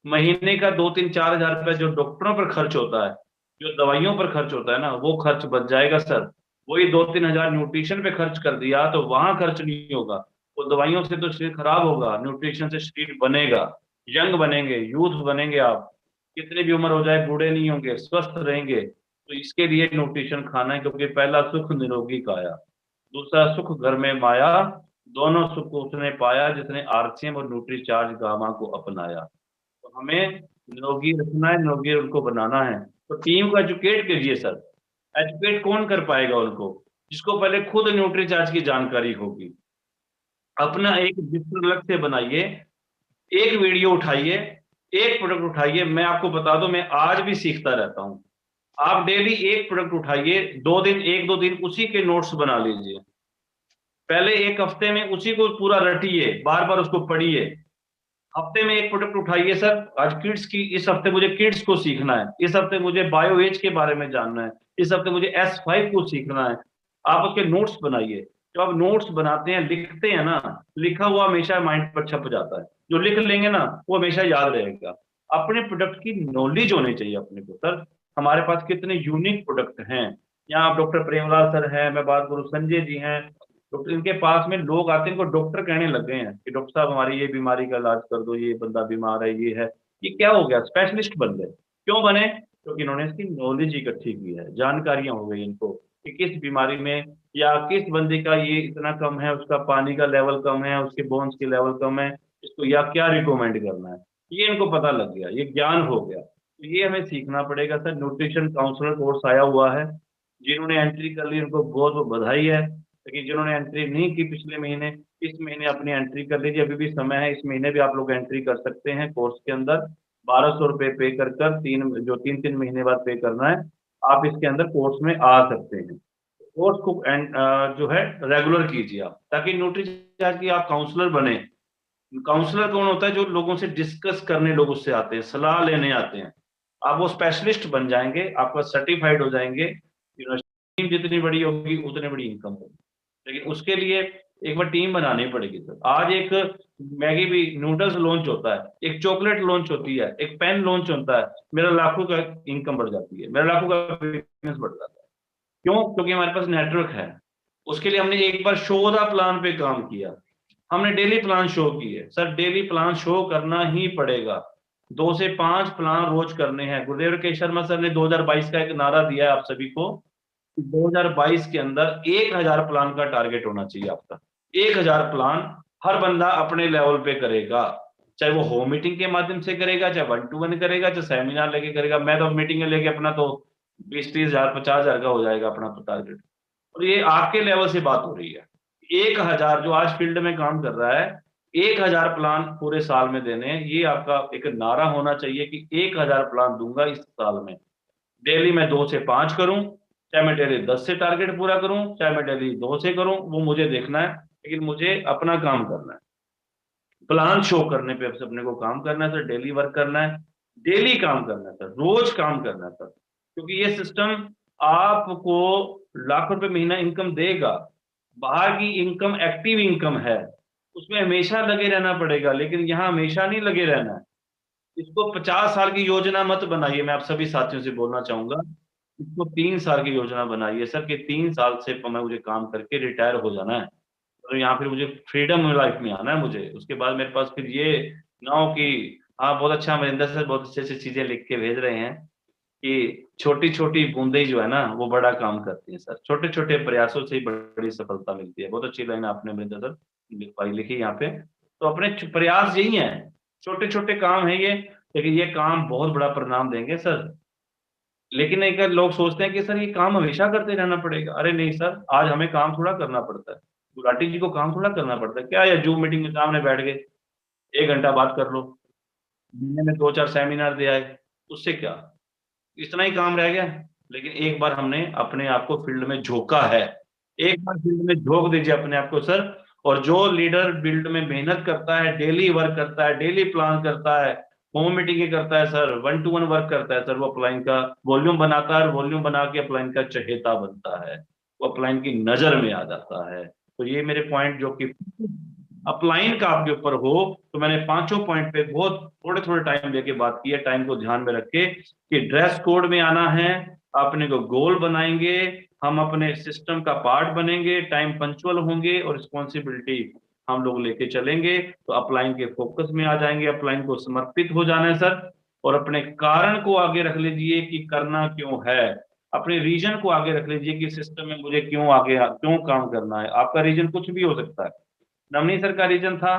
महीने का 2-3-4 हज़ार रुपए जो डॉक्टरों पर खर्च होता है, जो दवाइयों पर खर्च होता है ना, वो खर्च बच जाएगा सर। वही 2-3 हज़ार न्यूट्रिशन पे खर्च कर दिया तो वहां खर्च नहीं होगा। वो दवाइयों से तो शरीर खराब होगा, न्यूट्रिशन से शरीर बनेगा, यंग बनेंगे, यूथ बनेंगे आप, कितनी भी उम्र हो जाए बूढ़े नहीं होंगे, स्वस्थ रहेंगे। तो इसके लिए न्यूट्रिशन खाना है, क्योंकि पहला सुख निरोगी काया, दूसरा सुख घर में माया, दोनों सुख उसने पाया जिसने आरसीएम और न्यूट्रीचार्ज गामा को अपनाया। तो हमें निरोगी रखना है, निरोगी उनको बनाना है। तो टीम को एजुकेट कीजिए सर। एजुकेट कौन कर पाएगा उनको? जिसको पहले खुद न्यूट्रीचार्ज की जानकारी होगी। अपना एक डिजिटल लक्ष्य बनाइए, एक वीडियो उठाइए, एक प्रोडक्ट उठाइए। मैं आपको बता दूं, मैं आज भी सीखता रहता हूं। आप डेली एक प्रोडक्ट उठाइए, 2 दिन, 1-2 दिन उसी के नोट्स बना लीजिए। पहले एक हफ्ते में उसी को पूरा रटिए, बार बार उसको पढ़िए। हफ्ते में एक प्रोडक्ट उठाइए सर, आज किड्स की, इस हफ्ते मुझे किड्स को सीखना है, इस हफ्ते मुझे बायो एज के बारे में जानना है, इस हफ्ते मुझे S5 को सीखना है। आप उसके नोट्स बनाइए। जब आप नोट्स बनाते हैं, लिखते हैं ना, लिखा हुआ हमेशा माइंड पर छप जाता है। जो लिख लेंगे ना, वो हमेशा याद रहेगा। अपने प्रोडक्ट की नॉलेज होनी चाहिए अपने को सर। हमारे पास कितने यूनिक प्रोडक्ट हैं। यहाँ आप डॉक्टर प्रेमलाल सर हैं, मैं बात करूँ संजय जी हैं, डॉक्टर, इनके पास में लोग आते हैं, इनको डॉक्टर कहने लग गए हैं कि डॉक्टर साहब हमारी ये बीमारी का इलाज कर दो, ये बंदा बीमार है, ये है। ये क्या हो गया? स्पेशलिस्ट बन गए। क्यों बने? क्योंकि इन्होंने इसकी नॉलेज इकट्ठी की है, जानकारियां हो गई इनको कि किस बीमारी में, या किस बंदे का ये इतना कम है, उसका पानी का लेवल कम है, उसके बोन्स के लेवल कम है, इसको या क्या रिकमेंड करना है, ये इनको पता लग गया, ये ज्ञान हो गया। तो ये हमें सीखना पड़ेगा सर। न्यूट्रिशन काउंसलर कोर्स आया हुआ है, जिन्होंने एंट्री कर ली उनको बहुत बहुत बधाई है, लेकिन जिन्होंने एंट्री नहीं की पिछले महीने, इस महीने अपनी एंट्री कर लीजिए, अभी भी समय है, इस महीने भी आप लोग एंट्री कर सकते हैं कोर्स के अंदर। 1200 रुपए पे कर 3 महीने बाद पे करना है, आप इसके अंदर कोर्स में आ सकते हैं। कोर्स को जो है रेगुलर कीजिए आप, ताकि न्यूट्रीचार्ज की आप काउंसलर बने। काउंसलर कौन होता है? जो लोगों से डिस्कस करने लोग उससे आते हैं, सलाह लेने आते हैं। आप वो स्पेशलिस्ट बन जाएंगे, आपका सर्टिफाइड हो जाएंगे, टीम जितनी बड़ी होगी उतनी बड़ी इनकम होगी। लेकिन उसके लिए एक बार टीम बनानी पड़ेगी सर। आज एक मैगी भी नूडल्स लॉन्च होता है, एक चॉकलेट लॉन्च होती है, एक पेन लॉन्च होता है, मेरा लाखों का इनकम बढ़ जाती है, मेरा लाखों का बिजनेस बढ़ जाता है। क्यों? क्योंकि हमारे पास नेटवर्क है। उसके लिए हमने एक बार शो द प्लान पे काम किया, हमने डेली प्लान शो किए सर। डेली प्लान शो करना ही पड़ेगा, 2 से 5 प्लान रोज करने हैं। गुरुदेव के शर्मा सर ने 2022 का एक नारा दिया है आप सभी को, 2022 के अंदर 1000 प्लान का टारगेट होना चाहिए आपका। 1000 प्लान हर बंदा अपने लेवल पे करेगा, चाहे वो होम मीटिंग के माध्यम से करेगा, चाहे 1-to-1 करेगा, चाहे सेमिनार लेके करेगा। मैं तो मीटिंग लेके अपना तो 20-30 हजार 50 हजार का हो जाएगा अपना टारगेट। और ये आपके लेवल से बात हो रही है। 1000 जो आज फील्ड में काम कर रहा है, 1000 प्लान पूरे साल में देने हैं। ये आपका एक नारा होना चाहिए कि 1000 प्लान दूंगा इस साल में। डेली मैं 2 से 5 करूं, चाहे मैं डेली 10 से टारगेट पूरा करूं, चाहे मैं डेली 2 से करूं, वो मुझे देखना है, लेकिन मुझे अपना काम करना है। प्लान शो करने पे अपने को काम करना है सर, डेली वर्क करना है, डेली काम करना है सर, रोज काम करना है सर। क्योंकि ये सिस्टम आपको लाखों रुपए महीना इनकम देगा। बाहर की इनकम एक्टिव इनकम है, उसमें हमेशा लगे रहना पड़ेगा, लेकिन यहाँ हमेशा नहीं लगे रहना है। इसको 50 साल की योजना मत बनाइए। मैं आप सभी साथियों से बोलना चाहूंगा, इसको 3 साल की योजना बनाइए सर, कि 3 साल से मैं मुझे काम करके रिटायर हो जाना है, तो यहाँ फिर मुझे फ्रीडम लाइफ में आना है मुझे। उसके बाद मेरे पास फिर ये ना हो कि हाँ बहुत अच्छा अमरिंदर सर बहुत अच्छे अच्छे चीजें लिख के भेज रहे हैं कि छोटी छोटी बूंदें जो है ना वो बड़ा काम करती हैं सर, छोटे छोटे प्रयासों से ही बड़ी सफलता मिलती है। बहुत अच्छी लाइन आपने अमरिंदर सर लिखी यहाँ पे। तो अपने प्रयास यही है, छोटे छोटे काम है ये, लेकिन ये काम बहुत बड़ा परिणाम देंगे सर। लेकिन एक लोग सोचते हैं कि सर ये काम हमेशा करते रहना पड़ेगा। अरे नहीं सर, आज हमें काम थोड़ा करना पड़ता है, गुलाटी जी को काम थोड़ा करना पड़ता है क्या? या जूम मीटिंग के सामने बैठ के 1 घंटा बात कर लो, महीने में 2-4 सेमिनार दे आए, उससे क्या? इतना ही काम रह गया। लेकिन एक बार हमने अपने आप को फील्ड में झोंका है, एक बार फील्ड में झोंक दीजिए अपने आप को सर। और जो लीडर फील्ड में मेहनत करता है, डेली वर्क करता है, डेली प्लान करता है, होम मीटिंग करता है सर, 1 to 1 वर्क करता है सर, वो अपलाइन का वॉल्यूम बनाता है और वॉल्यूम बना के अपलाइन का चहेता बनता है, वो अपलाइन की नजर में आ जाता है। तो ये मेरे पॉइंट जो कि अपलाइन का आपके ऊपर हो, तो मैंने पांचों पॉइंट पे बहुत थोड़े थोड़े टाइम लेके बात की है, टाइम को ध्यान में रख के कि ड्रेस कोड में आना है, अपने को गोल बनाएंगे, हम अपने सिस्टम का पार्ट बनेंगे, टाइम पंचुअल होंगे और रिस्पॉन्सिबिलिटी हम लोग लेके चलेंगे, तो अपलाइन के फोकस में आ जाएंगे। अपलाइन को समर्पित हो जाना है सर, और अपने कारण को आगे रख लीजिए कि करना क्यों है, अपने रीजन को आगे रख लीजिए कि सिस्टम में मुझे क्यों काम करना है। आपका रीजन कुछ भी हो सकता है। नवनीत सर का रीजन था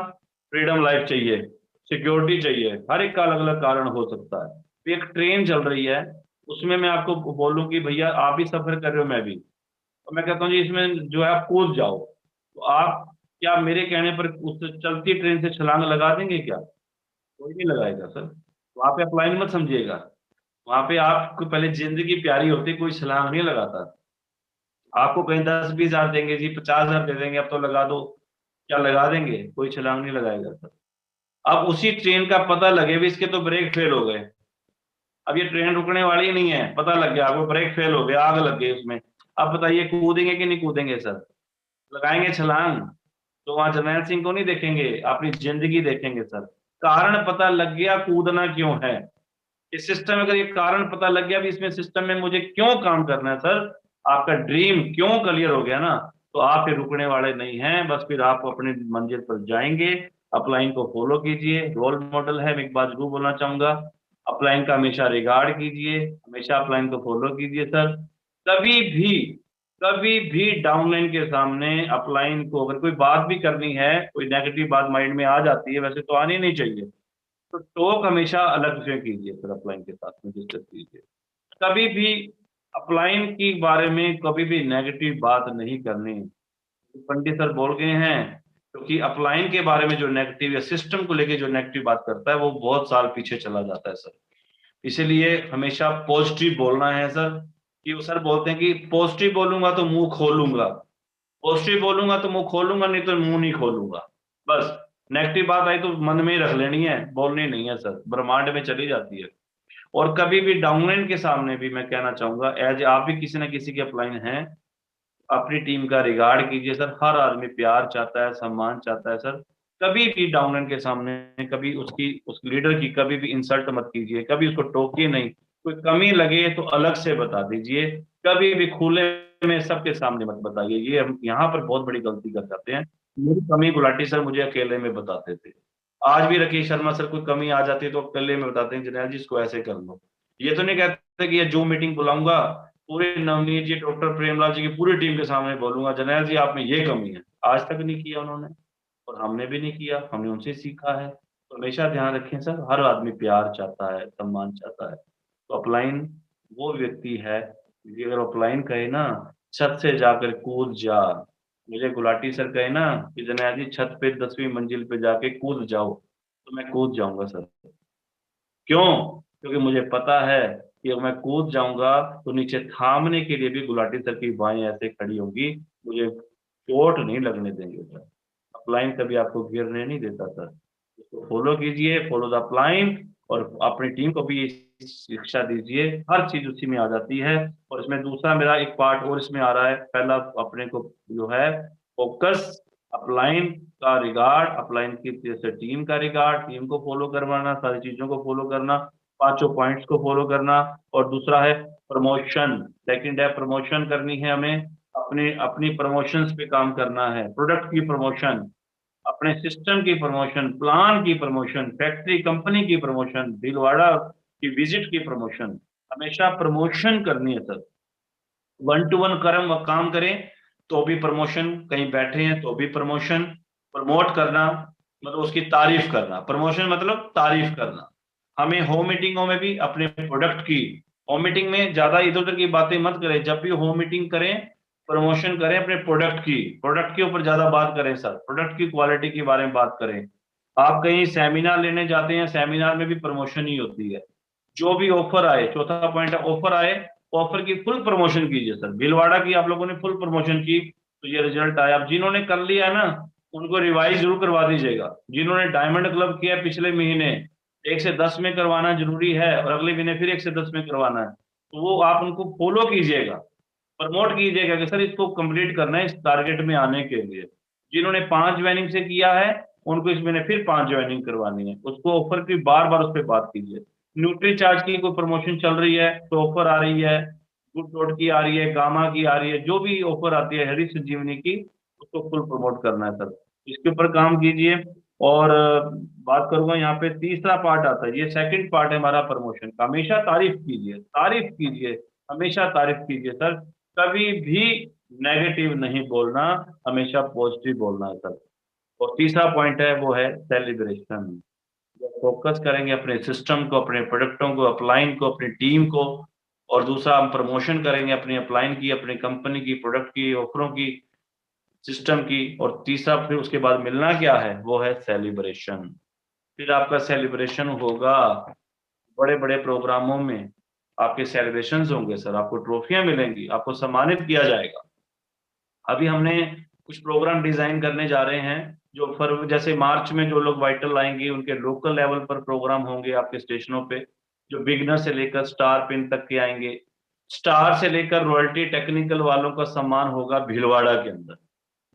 फ्रीडम लाइफ चाहिए, सिक्योरिटी चाहिए, हर एक का अलग अलग कारण हो सकता है। तो एक ट्रेन चल रही है, उसमें मैं आपको बोलूं कि भैया आप भी सफर कर रहे हो, मैं भी, तो मैं कहता हूँ जी इसमें जो है आप कूद जाओ, तो आप क्या मेरे कहने पर उस चलती ट्रेन से छलांग लगा देंगे क्या? कोई नहीं लगाएगा सर। वहां पे अप्लाई मत समझिएगा, वहां पे आपको पहले जिंदगी प्यारी होती, कोई छलांग नहीं लगाता। आपको कहीं 10-20 हजार देंगे जी, 50 हजार दे देंगे, अब तो लगा दो, क्या लगा देंगे? कोई छलांग नहीं लगाएगा सर। अब उसी ट्रेन का पता लगे भी इसके तो ब्रेक फेल हो गए, अब ये ट्रेन रुकने वाली नहीं है, पता लग गया आपको ब्रेक फेल हो गया, आग लग गई उसमें, अब बताइए कूदेंगे कि नहीं कूदेंगे सर? लगाएंगे छलांग? तो वहां जर्नैल सिंह को नहीं देखेंगे, अपनी जिंदगी देखेंगे सर। कारण पता लग गया, कूदना क्यों है। इस सिस्टम में अगर ये कारण पता लग गया भी इसमें सिस्टम में मुझे क्यों काम करना है सर, आपका ड्रीम क्यों क्लियर हो गया ना, तो आप फिर रुकने वाले नहीं हैं, बस फिर आप अपनी मंजिल पर जाएंगे। अपलाइन को फॉलो कीजिए, रोल मॉडल है, मैं एक बात जरूर बोलना चाहूंगा, अपलाइन का हमेशा रिगार्ड कीजिए, हमेशा अपलाइन को फॉलो कीजिए सर। कभी भी कभी भी डाउनलाइन के सामने अपलाइन को अगर कोई बात भी करनी है, कोई नेगेटिव बात माइंड में आ जाती है, वैसे तो आनी नहीं चाहिए, तो टॉक हमेशा अलग से कीजिए सर, अपलाइन के साथ में डिस्कस कीजिए। कभी भी अपलाइन के बारे में कभी भी नेगेटिव बात नहीं करनी। पंडित सर बोल गए हैं, क्योंकि अपलाइन के बारे में जो नेगेटिव या सिस्टम को लेके जो नेगेटिव बात करता है वो बहुत साल पीछे चला जाता है सर। इसीलिए हमेशा पॉजिटिव बोलना है सर। कि वो सर बोलते हैं कि पॉजिटिव बोलूंगा तो मुंह खोलूंगा, पॉजिटिव बोलूंगा तो मुंह खोलूंगा, नहीं तो मुंह नहीं खोलूंगा। बस नेगेटिव बात आई तो मन में ही रख लेनी है, बोलनी नहीं है सर, ब्रह्मांड में चली जाती है। और कभी भी डाउनलाइन के सामने भी मैं कहना चाहूंगा, एज आप भी किसी ना किसी के अपलाइन हैं, अपनी टीम का रिगार्ड कीजिए सर। हर आदमी प्यार चाहता है, सम्मान चाहता है सर। कभी भी डाउनलाइन के सामने कभी उसकी उस लीडर की कभी भी इंसल्ट मत कीजिए, कभी उसको टोकिए नहीं, कोई कमी लगे तो अलग से बता दीजिए, कभी भी खुले में सबके सामने मत बताइए। ये हम यहाँ पर बहुत बड़ी गलती कर जाते हैं। मेरी कमी गुलाटी सर मुझे अकेले में बताते थे, आज भी राकेश शर्मा सर कोई कमी आ जाती है तो अकेले में बताते हैं, जरनैल जी इसको ऐसे कर लो। ये तो नहीं कहते कि ये जूम मीटिंग बुलाऊंगा, पूरे नवनीत जी, डॉक्टर प्रेमलाल जी की पूरी टीम के सामने बोलूंगा जरनैल जी आप में ये कमी है, आज तक नहीं किया उन्होंने, और हमने भी नहीं किया, हमने उनसे सीखा है। तो हमेशा ध्यान रखें सर, हर आदमी प्यार चाहता है, सम्मान चाहता है। तो अपलाइन वो व्यक्ति है, कि अगर अपलाइन कहे ना छत से जाकर कूद जा, मुझे गुलाटी सर कहे ना कि जरनैल जी छत पे 10वीं मंजिल पे जाके कूद जाओ, तो मैं कूद जाऊंगा सर। क्यों? क्योंकि मुझे पता है कि अगर मैं कूद जाऊंगा तो नीचे थामने के लिए भी गुलाटी सर की बाहें ऐसे खड़ी होंगी, मुझे चोट नहीं लगने देंगे सर। अपलाइन कभी आपको गिरने नहीं देता सर, इसको फॉलो कीजिए, फॉलो द अपलाइन, और अपनी टीम को भी ये शिक्षा दीजिए, हर चीज उसी में आ जाती है। और इसमें दूसरा मेरा एक पार्ट और इसमें आ रहा है, पहला अपने को जो है फोकस, अपलाइन का रिगार्ड, अपलाइन की जैसे टीम का रिगार्ड, टीम को फॉलो करवाना, सारी चीजों को फॉलो करना, पांचों पॉइंट्स को फॉलो करना। और दूसरा है प्रमोशन, सेकंड है प्रमोशन करनी है हमें, अपने अपनी प्रमोशंस पे काम करना है, प्रोडक्ट की प्रमोशन, अपने सिस्टम की प्रमोशन, प्लान की प्रमोशन, फैक्ट्री कंपनी की प्रमोशन, भीलवाड़ा की विजिट की प्रमोशन, हमेशा प्रमोशन करनी है सर। 1 to 1 कर्म व काम करें तो भी प्रमोशन, कहीं बैठे हैं तो भी प्रमोशन। प्रमोट करना मतलब उसकी तारीफ करना, प्रमोशन मतलब तारीफ करना। हमें होम मीटिंगों में भी अपने प्रोडक्ट की, होम मीटिंग में ज्यादा इधर उधर की बातें मत करें, जब भी होम मीटिंग करें प्रमोशन करें अपने प्रोडक्ट की, प्रोडक्ट के ऊपर ज्यादा बात करें सर, प्रोडक्ट की क्वालिटी के बारे में बात करें। आप कहीं सेमिनार लेने जाते हैं, सेमिनार में भी प्रमोशन ही होती है। जो भी ऑफर आए, चौथा पॉइंट है ऑफर आए, ऑफर की फुल प्रमोशन कीजिए सर। भीलवाड़ा की आप लोगों ने फुल प्रमोशन की तो ये रिजल्ट आया। अब जिन्होंने कर लिया ना उनको रिवाइज जरूर करवा दीजिएगा। जिन्होंने डायमंड क्लब किया पिछले महीने, 1 से 10 में करवाना जरूरी है और अगले महीने फिर 1 से 10 में करवाना है, तो वो आप उनको फॉलो कीजिएगा, प्रमोट कीजिएगा कि सर इसको कंप्लीट करना है इस टारगेट में आने के लिए। जिन्होंने 5 ज्वाइनिंग से किया है उनको इस महीने फिर 5 ज्वाइनिंग करवानी है, उसको ऑफर की बार बार उस पर बात कीजिए। न्यूट्री चार्ज की कोई प्रमोशन चल रही है तो ऑफर आ रही है, गुड डॉट की आ रही है, गामा की आ रही है, जो भी ऑफर आती है हरी संजीवनी की, उसको फुल प्रमोट करना है सर। इसके ऊपर काम कीजिए। और बात करूंगा यहाँ पे तीसरा पार्ट आता है, ये सेकंड पार्ट है हमारा प्रमोशन का। हमेशा तारीफ कीजिए, तारीफ कीजिए, हमेशा तारीफ कीजिए सर। कभी भी नेगेटिव नहीं बोलना, हमेशा पॉजिटिव बोलना है सर। और तीसरा पॉइंट है वो है सेलिब्रेशन। फोकस करेंगे अपने सिस्टम को, अपने प्रोडक्टों को, अपलाइन को, अपनी टीम को। और दूसरा हम प्रमोशन करेंगे अपनी अपलाइन की, अपनी कंपनी की, प्रोडक्ट की, ऑफरों की, सिस्टम की। और तीसरा फिर उसके बाद मिलना क्या है, वो है सेलिब्रेशन। फिर आपका सेलिब्रेशन होगा बड़े बड़े प्रोग्रामों में, आपके सेलिब्रेशंस होंगे सर, आपको ट्रॉफियां मिलेंगी, आपको सम्मानित किया जाएगा। अभी हमने कुछ प्रोग्राम डिजाइन करने जा रहे हैं जो फरवरी, जैसे मार्च में जो लोग वाइटल आएंगे उनके लोकल लेवल पर प्रोग्राम होंगे आपके स्टेशनों पे, जो बिगनर से लेकर स्टार पिन तक के आएंगे। स्टार से लेकर रॉयल्टी टेक्निकल वालों का सम्मान होगा भीलवाड़ा के अंदर।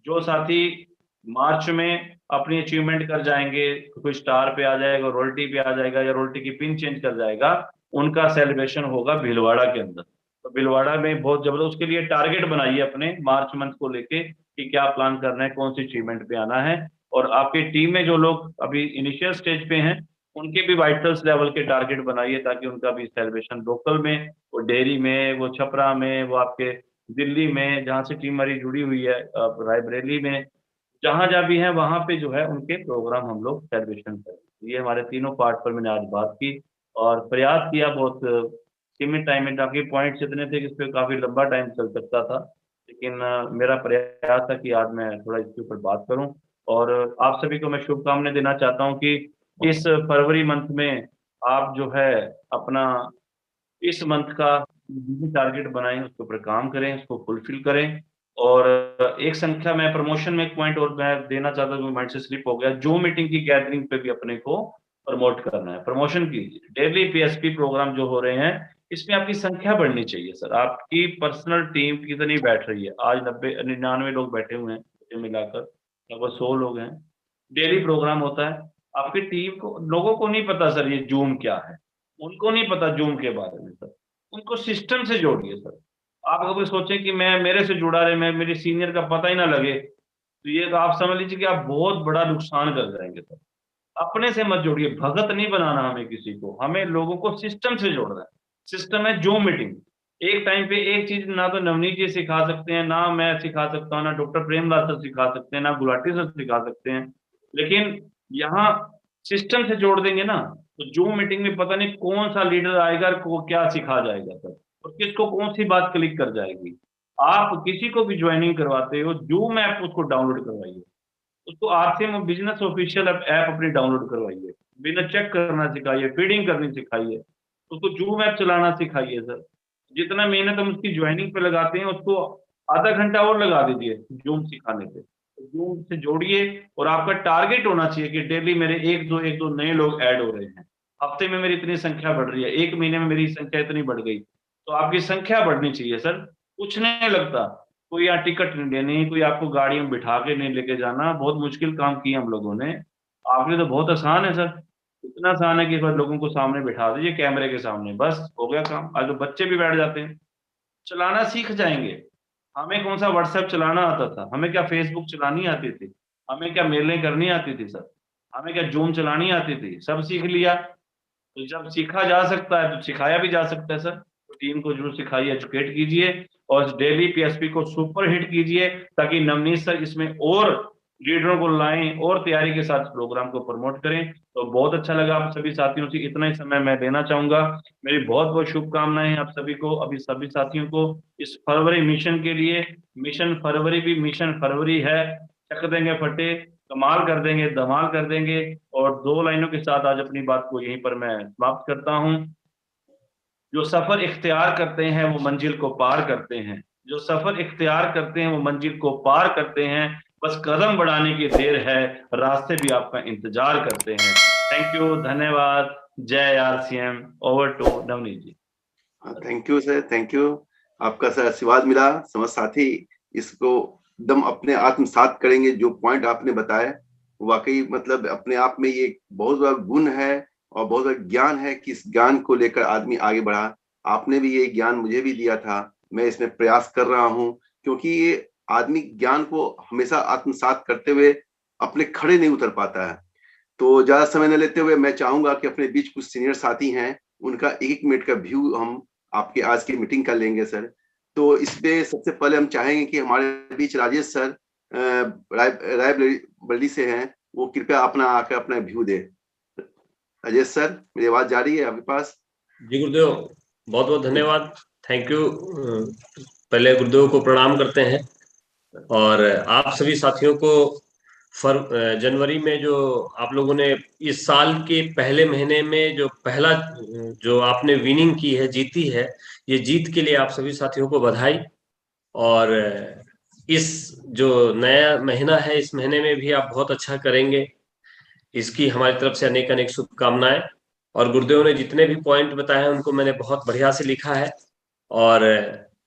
जो साथी मार्च में अपनी अचीवमेंट कर जाएंगे, कोई स्टार पे आ जाएगा, रॉयल्टी पे आ जाएगा या रॉयल्टी की पिन चेंज कर जाएगा, उनका सेलिब्रेशन होगा भीलवाड़ा के अंदर। तो भीलवाड़ा में बहुत जबरदस्त, उसके लिए टारगेट बनाइए अपने मार्च मंथ को लेके कि क्या प्लान करना है, कौन सी अचीवमेंट पे आना है। और आपकी टीम में जो लोग अभी इनिशियल स्टेज पे हैं उनके भी वाइटल्स लेवल के टारगेट बनाइए, ताकि उनका भी सेलिब्रेशन लोकल में, वो डेयरी में, वो छपरा में, वो आपके दिल्ली में जहाँ से टीम हमारी जुड़ी हुई है, रायबरेली में, जहां जहां भी है वहां पे जो है उनके प्रोग्राम हम लोग सेलिब्रेशन करें। ये हमारे तीनों पार्ट पर मैंने आज बात की और प्रयास किया बहुत सीमित टाइम में, ताकि पॉइंट्स इतने थे कि इस पर काफी लंबा टाइम चल सकता था, लेकिन मेरा प्रयास था कि आज मैं थोड़ा इसके ऊपर बात करूं। और आप सभी को मैं शुभकामनाएं देना चाहता हूं कि इस फरवरी मंथ में आप जो है अपना इस मंथ का टारगेट बनाएं, उसके ऊपर काम करें, उसको फुलफिल करें। और एक संख्या में प्रमोशन में एक पॉइंट और मैं देना चाहता हूँ, माइंड से स्लिप हो गया, जो मीटिंग की गैदरिंग पे भी अपने को प्रमोट करना है, प्रमोशन कीजिए। डेली पीएसपी प्रोग्राम जो हो रहे हैं इसमें आपकी संख्या बढ़नी चाहिए सर। आपकी पर्सनल टीम कितनी बैठ रही है, आज 90-99 लोग बैठे हुए हैं मिलाकर, लगभग 100 लोग हैं। डेली प्रोग्राम होता है, आपकी टीम को, लोगों को नहीं पता सर ये जूम क्या है, उनको नहीं पता जूम के बारे में सर, उनको सिस्टम से जोड़िए सर। आप कभी सोचें कि मैं मेरे से जुड़ा रहे, मैं मेरे सीनियर का पता ही ना लगे, तो ये तो आप समझ लीजिए कि आप बहुत बड़ा नुकसान कर जाएंगे सर। अपने से मत जोड़िए, भगत नहीं बनाना हमें किसी को, हमें लोगों को सिस्टम से जोड़ना है। सिस्टम है जूम मीटिंग। एक टाइम पे एक चीज ना तो नवनीत जी सिखा सकते हैं, ना मैं सिखा सकता हूँ, ना डॉक्टर प्रेमदास सर सिखा सकते हैं, ना गुलाटी सर सिखा सकते हैं, लेकिन यहाँ सिस्टम से जोड़ देंगे ना, तो जूम मीटिंग में पता नहीं कौन सा लीडर आएगा को क्या सिखा जाएगा सर, और किसको कौन सी बात क्लिक कर जाएगी। आप किसी को भी ज्वाइनिंग करवाते हो, जूम ऐप उसको डाउनलोड करवाइए, उसको आरसीएम बिजनेस ऑफिशियल ऐप अपनी डाउनलोड करवाइए, बिना चेक करना सिखाइए, फीडिंग करनी सिखाइए, उसको जूम ऐप चलाना सिखाइए सर। जितना मेहनत हम उसकी ज्वाइनिंग पे लगाते हैं उसको आधा घंटा और लगा दीजिए जूम सिखाने पे। जूम से जोड़िए और आपका टारगेट होना चाहिए कि डेली मेरे एक दो नए लोग ऐड हो रहे हैं, हफ्ते में मेरी इतनी संख्या बढ़ रही है, एक महीने में मेरी संख्या इतनी बढ़ गई, तो आपकी संख्या बढ़नी चाहिए सर। कुछ नहीं लगता, कोई यहाँ टिकट नहीं देनी, कोई आपको गाड़ी में बिठा के नहीं लेके जाना, बहुत मुश्किल काम किया हम लोगों ने। आपके लिए तो बहुत आसान है सर, इतना आसान है कि बस लोगों को सामने बिठा दीजिए कैमरे के सामने, बस हो गया काम। आज तो बच्चे भी बैठ जाते हैं, चलाना सीख जाएंगे। हमें कौन सा व्हाट्सएप चलाना आता था, हमें क्या फेसबुक चलानी आती थी, हमें क्या मेलें करनी आती थी सर, हमें क्या जूम चलानी आती थी, सब सीख लिया। तो जब सीखा जा सकता है तो सिखाया भी जा सकता है सर। तो टीम को जरूर सिखाइए, एजुकेट कीजिए और डेली पीएसपी को सुपर हिट कीजिए, ताकि नवनीत सर इसमें और लीडरों को लाएं और तैयारी के साथ प्रोग्राम को प्रमोट करें। तो बहुत अच्छा लगा आप सभी साथियों से, इतना ही समय मैं देना चाहूंगा। मेरी बहुत बहुत शुभकामनाएं आप सभी को, अभी सभी साथियों को इस फरवरी मिशन के लिए। मिशन फरवरी भी मिशन फरवरी है, चक देंगे फटे। कमाल कर देंगे, धमाल कर देंगे। और 2 लाइनों के साथ आज अपनी बात को यहीं पर मैं समाप्त करता हूँ। जो सफर इख्तियार करते हैं वो मंजिल को पार करते हैं, जो सफर इख्तियार करते हैं वो मंजिल को पार करते हैं, बस कदम बढ़ाने की देर है, रास्ते भी आपका इंतजार करते हैं। थैंक यू, धन्यवाद। जय RCM. Over to Navneet ji. Thank you sir, thank you. आपका सर आशीर्वाद मिला, समझ साथी इसको एकदम अपने आत्मसात करेंगे। जो पॉइंट आपने बताया वाकई मतलब अपने आप में ये बहुत बड़ा गुण है और बहुत बड़ा ज्ञान है कि इस ज्ञान को लेकर आदमी आगे बढ़ा। आपने भी ये ज्ञान मुझे भी दिया था, मैं इसमें प्रयास कर रहा हूँ, क्योंकि ये आदमी ज्ञान को हमेशा आत्मसात करते हुए अपने खड़े नहीं उतर पाता है। तो ज्यादा समय न लेते हुए मैं चाहूंगा कि अपने बीच कुछ सीनियर साथी हैं, उनका 1 मिनट का व्यू हम आपके आज की मीटिंग का लेंगे सर। तो इसमें सबसे पहले हम चाहेंगे कि हमारे बीच राजेश सर रायबरेली से हैं, वो कृपया अपना आकर अपना व्यू दे। राजेश सर, मेरी आवाज जा रही है आपके पास? जी गुरुदेव, बहुत बहुत धन्यवाद, थैंक यू। पहले गुरुदेव को प्रणाम करते हैं और आप सभी साथियों को जनवरी में जो आप लोगों ने इस साल के पहले महीने में जो पहला जो आपने विनिंग की है, जीती है, ये जीत के लिए आप सभी साथियों को बधाई। और इस जो नया महीना है, इस महीने में भी आप बहुत अच्छा करेंगे, इसकी हमारी तरफ से अनेक अनेक शुभकामनाएं। और गुरुदेव ने जितने भी पॉइंट बताए हैं उनको मैंने बहुत बढ़िया से लिखा है और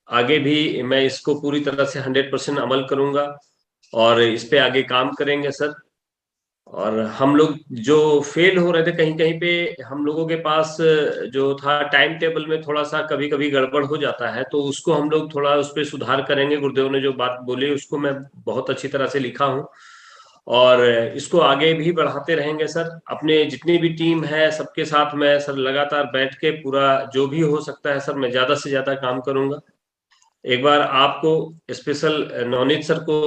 आगे भी मैं इसको पूरी तरह से 100% अमल करूंगा और इस पे आगे काम करेंगे सर। और हम लोग जो फेल हो रहे थे कहीं कहीं पे, हम लोगों के पास जो था टाइम टेबल में थोड़ा सा कभी कभी गड़बड़ हो जाता है, तो उसको हम लोग थोड़ा उस पर सुधार करेंगे। गुरुदेव ने जो बात बोली उसको मैं बहुत अच्छी तरह से लिखा हूँ और इसको आगे भी बढ़ाते रहेंगे सर। अपने जितनी भी टीम है सबके साथ मैं सर लगातार बैठ के पूरा जो भी हो सकता है सर मैं ज्यादा से ज्यादा काम करूंगा। एक बार आपको स्पेशल नवनीत सर को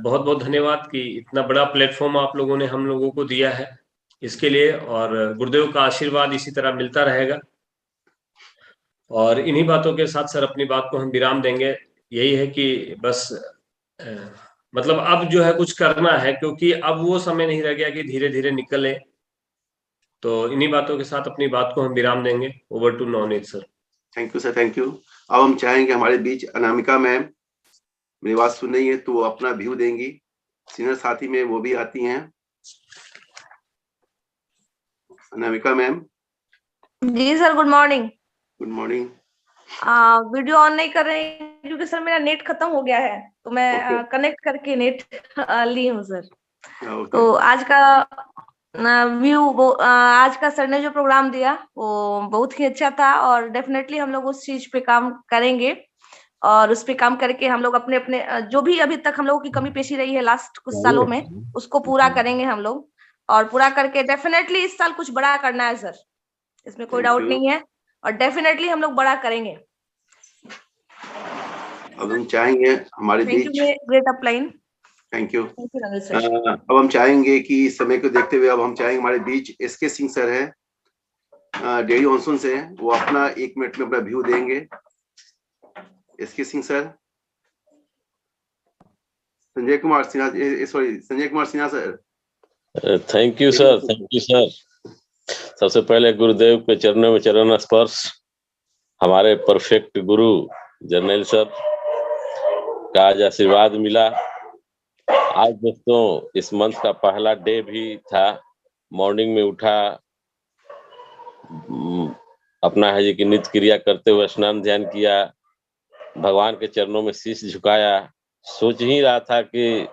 बहुत बहुत धन्यवाद कि इतना बड़ा प्लेटफॉर्म आप लोगों ने हम लोगों को दिया है इसके लिए, और गुरुदेव का आशीर्वाद इसी तरह मिलता रहेगा। और इन्हीं बातों के साथ सर अपनी बात को हम विराम देंगे। यही है कि बस मतलब अब जो है कुछ करना है, क्योंकि अब वो समय नहीं रह गया कि धीरे धीरे निकले। तो इन्हीं बातों के साथ अपनी बात को हम विराम देंगे। Over to Navneet sir. Thank you sir, thank you. अब हम चाहेंगे हमारे बीच अनामिका मैम, मेरी बात सुन रही है तो वो अपना व्यू देंगी। सीनियर साथी में वो भी आती हैं। अनामिका मैम। जी sir, good morning. Good morning. Video on नहीं कर रहे हैं क्योंकि सर मेरा नेट खत्म हो गया है, तो मैं कनेक्ट करके नेट ली हूँ सर। तो आज का व्यू आज का सर ने जो प्रोग्राम दिया वो बहुत ही अच्छा था और डेफिनेटली हम लोग उस चीज पे काम करेंगे और उस पे काम करके हम लोग अपने अपने जो भी अभी तक हम लोगों की कमी पेशी रही है लास्ट कुछ सालों में उसको पूरा करेंगे हम लोग, और पूरा करके डेफिनेटली इस साल कुछ बड़ा करना है सर, इसमें कोई डाउट नहीं है और डेफिनेटली हम लोग बड़ा करेंगे। अब हम चाहेंगे हमारे बीच ग्रेट अपलाइन। Thank you. अब हम चाहेंगे कि समय को देखते हुए अब हम चाहेंगे हमारे बीच एसके सिंह सर है डेरी ऑनसन से, वो अपना 1 मिनट में अपना व्यू देंगे। SK Singh sir. Sanjay Kumar Sinha, sorry Sanjay Kumar Sinha sir. Thank you sir, thank you sir. सबसे पहले गुरुदेव के चरणों में चरण स्पर्श। हमारे परफेक्ट गुरु जर्नैल सर का आज आशीर्वाद मिला। आज दोस्तों इस मंथ का पहला डे भी था। मॉर्निंग में उठा, अपना है कि नित्य क्रिया करते हुए स्नान ध्यान किया, भगवान के चरणों में शीश झुकाया। सोच ही रहा था कि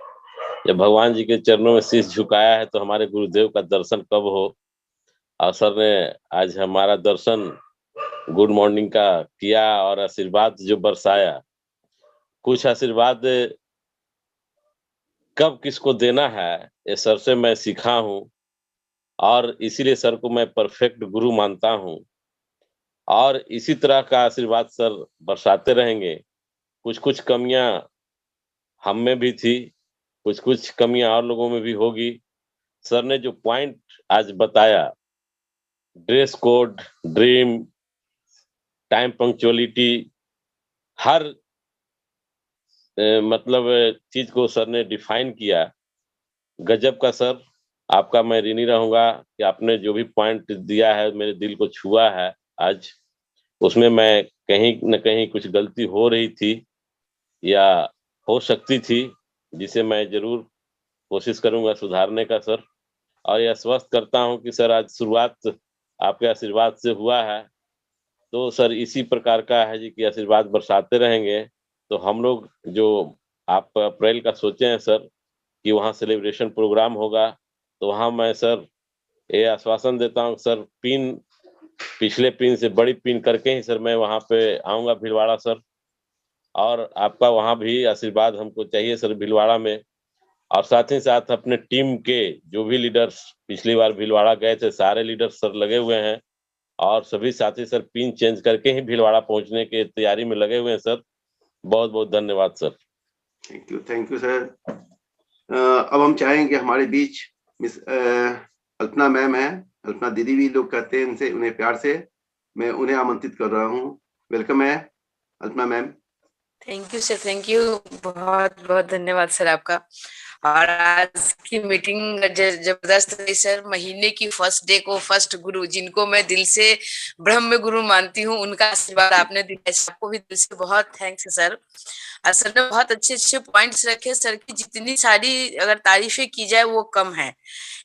जब भगवान जी के चरणों में शीश झुकाया है तो हमारे गुरुदेव का दर्शन कब हो। और सर ने आज हमारा दर्शन गुड मॉर्निंग का किया और आशीर्वाद जो बरसाया। कुछ आशीर्वाद कब किसको देना है ये सर से मैं सीखा हूँ और इसीलिए सर को मैं परफेक्ट गुरु मानता हूँ और इसी तरह का आशीर्वाद सर बरसाते रहेंगे। कुछ कुछ कमियां हम में भी थी, कुछ कुछ कमियां और लोगों में भी होगी। सर ने जो पॉइंट आज बताया, dress code, dream, time punctuality, हर मतलब चीज को सर ने डिफाइन किया गजब का सर, आपका मैं ऋणी रहूंगा कि आपने जो भी पॉइंट दिया है मेरे दिल को छुआ है आज। उसमें मैं कहीं न कहीं कुछ गलती हो रही थी या हो सकती थी, जिसे मैं ज़रूर कोशिश करूंगा सुधारने का सर। और यह आश्वस्त करता हूं कि सर आज शुरुआत आपके आशीर्वाद से हुआ है, तो सर इसी प्रकार का है जी कि आशीर्वाद बरसाते रहेंगे। तो हम लोग जो आप अप्रैल का सोचे हैं सर कि वहाँ सेलिब्रेशन प्रोग्राम होगा, तो वहाँ मैं सर ये आश्वासन देता हूँ सर, पिछले पिन से बड़ी पिन करके ही सर मैं वहाँ पे आऊँगा भीलवाड़ा सर। और आपका वहाँ भी आशीर्वाद हमको चाहिए सर भीलवाड़ा में। और साथ ही साथ अपने टीम के जो भी लीडर्स पिछली बार भीलवाड़ा गए थे, सारे लीडर्स सर लगे हुए हैं और सभी साथी सर पिन चेंज करके ही भीलवाड़ा पहुंचने की तैयारी में लगे हुए हैं सर। बहुत बहुत धन्यवाद सर। Thank you sir. अब हम चाहेंगे हमारे बीच मिस अल्पना मैम है, अल्पना दीदी भी लोग कहते हैं, इनसे उन्हें प्यार से मैं उन्हें आमंत्रित कर रहा हूँ। वेलकम है Alpana ma'am. Thank you sir, thank you, बहुत बहुत धन्यवाद सर आपका। और आज की मीटिंग जबरदस्त रही सर। महीने की फर्स्ट डे को फर्स्ट गुरु, जिनको मैं दिल से ब्रह्म गुरु मानती हूँ, उनका आशीर्वाद आपने दिया। आपको भी दिल से बहुत थैंक्स सर। सर ने बहुत अच्छे अच्छे पॉइंट्स रखे सर की, जितनी सारी अगर तारीफें की जाए वो कम है।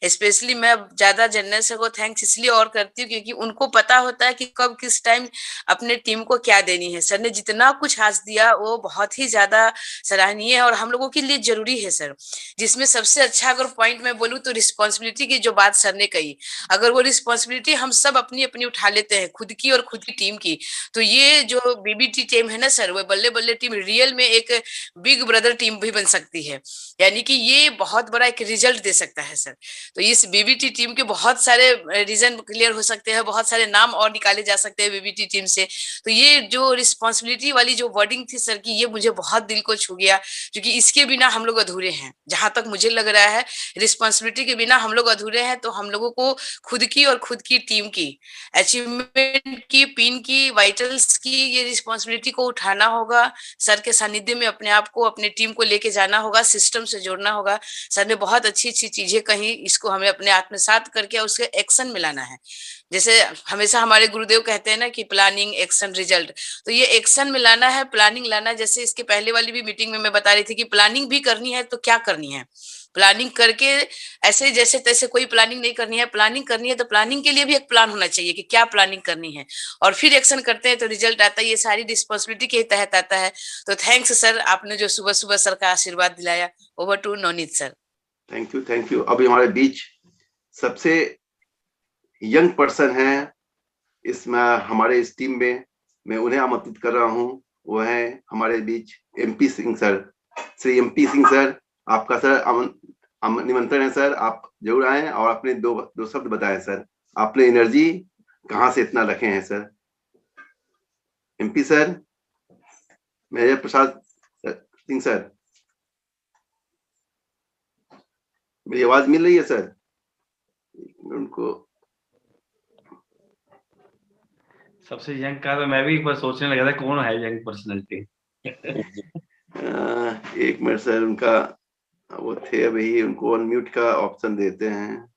स्पेशली मैं ज्यादा जनरल सर को थैंक्स इसलिए और करती हूँ क्योंकि उनको पता होता है कि कब किस टाइम अपने टीम को क्या देनी है। सर ने जितना कुछ आज दिया वो बहुत ही ज्यादा सराहनीय है और हम लोगों के लिए जरूरी है सर। जिसमें सबसे अच्छा अगर पॉइंट मैं बोलूँ तो रिस्पॉन्सिबिलिटी की जो बात सर ने कही, अगर वो रिस्पॉन्सिबिलिटी हम सब अपनी अपनी उठा लेते हैं, खुद की और खुद की टीम की, तो ये जो बीबीटी टीम है ना सर, वो बल्ले बल्ले टीम रियल में एक बिग ब्रदर टीम भी बन सकती है। यानी कि ये बहुत बड़ा एक रिजल्ट दे सकता है सर। तो इस बीबीटी टीम के बहुत सारे रीजन क्लियर हो सकते हैं, बहुत सारे नाम और निकाले जा सकते हैं बीबीटी टीम से। तो ये जो रिस्पॉन्सिबिलिटी वाली जो वर्डिंग थी सर की, ये मुझे बहुत दिल को छू गया, क्योंकि इसके बिना हम लोग अधूरे हैं। जहां तक मुझे लग रहा है रिस्पॉन्सिबिलिटी के बिना हम लोग अधूरे हैं। तो हम लोगों को खुद की और खुद की टीम की अचीवमेंट की, पिन की, वाइटल्स की ये रिस्पॉन्सिबिलिटी को उठाना होगा। सर के सानिध्य में अपने आप को, अपनी टीम को लेके जाना होगा, सिस्टम से जोड़ना होगा। सर ने बहुत अच्छी अच्छी चीजें कही, इसको हमें अपने आत्मसात करके उसके एक्शन में लाना है। जैसे हमेशा हमारे गुरुदेव कहते हैं ना कि प्लानिंग एक्शन रिजल्ट, तो ये एक्शन में लाना है, प्लानिंग लाना है। जैसे इसके पहले वाली भी मीटिंग में मैं बता रही थी कि प्लानिंग भी करनी है, तो क्या करनी है, प्लानिंग करके ऐसे जैसे तैसे कोई प्लानिंग नहीं करनी है। प्लानिंग करनी है तो प्लानिंग के लिए भी एक प्लान होना चाहिए कि क्या प्लानिंग करनी है, और फिर एक्शन करते हैं तो रिजल्ट आता है। ये सारी रिस्पॉन्सिबिलिटी के तहत आता है। तो थैंक्स सर, आपने जो सुबह सुबह सर का आशीर्वाद दिलाया। Over to Navneet sir. Thank you, thank you. अभी हमारे बीच सबसे यंग पर्सन है इसमें, हमारे इस टीम में, मैं उन्हें आमंत्रित कर रहा हूँ। वो है हमारे बीच MP Singh sir. Shri MP Singh sir, आपका सर निमंत्रण है सर, आप जरूर आए और अपने दो शब्द बताएं सर। आपने एनर्जी कहाँ से इतना रखे हैं sir? MP sir, major Prasad Singh sir, मेरी आवाज मिल रही है सर उनको? सबसे यंग का तो मैं भी एक बार सोचने लगा था कौन है यंग पर्सनैलिटी। एक मिनट सर, उनका वो थे अभी, उनको अनम्यूट का ऑप्शन देते हैं।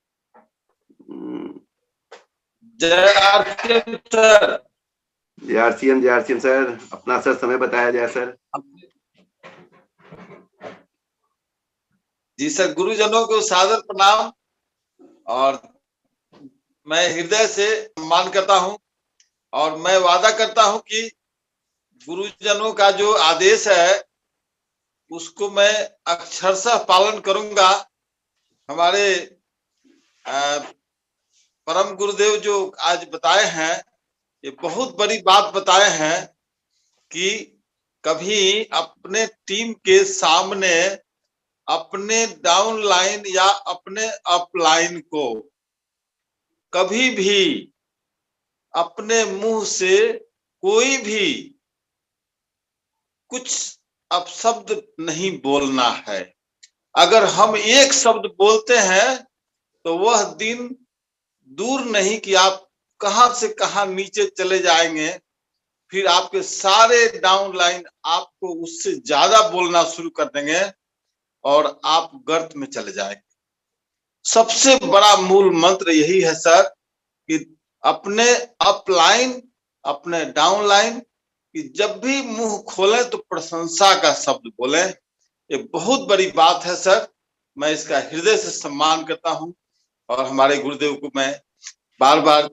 JRCM सर, अपना सर समय बताया जाए सर। जी सर, गुरुजनों को सादर प्रणाम, और मैं हृदय से सम्मान करता हूं और मैं वादा करता हूं कि गुरुजनों का जो आदेश है उसको मैं अक्षरशः पालन करूंगा। हमारे परम गुरुदेव जो आज बताए हैं, ये बहुत बड़ी बात बताए हैं कि कभी अपने टीम के सामने अपने डाउन लाइन या अपने अप लाइन को कभी भी अपने मुंह से कोई भी कुछ अपशब्द नहीं बोलना है। अगर हम एक शब्द बोलते हैं तो वह दिन दूर नहीं कि आप कहां से कहां नीचे चले जाएंगे, फिर आपके सारे डाउन लाइन आपको उससे ज्यादा बोलना शुरू कर देंगे और आप गर्त में चले जाएंगे। सबसे बड़ा मूल मंत्र यही है सर कि अपने अपलाइन अपने डाउनलाइन कि जब भी मुंह खोलें तो प्रशंसा का शब्द बोलें। ये बहुत बड़ी बात है सर, मैं इसका हृदय से सम्मान करता हूं और हमारे गुरुदेव को मैं बार बार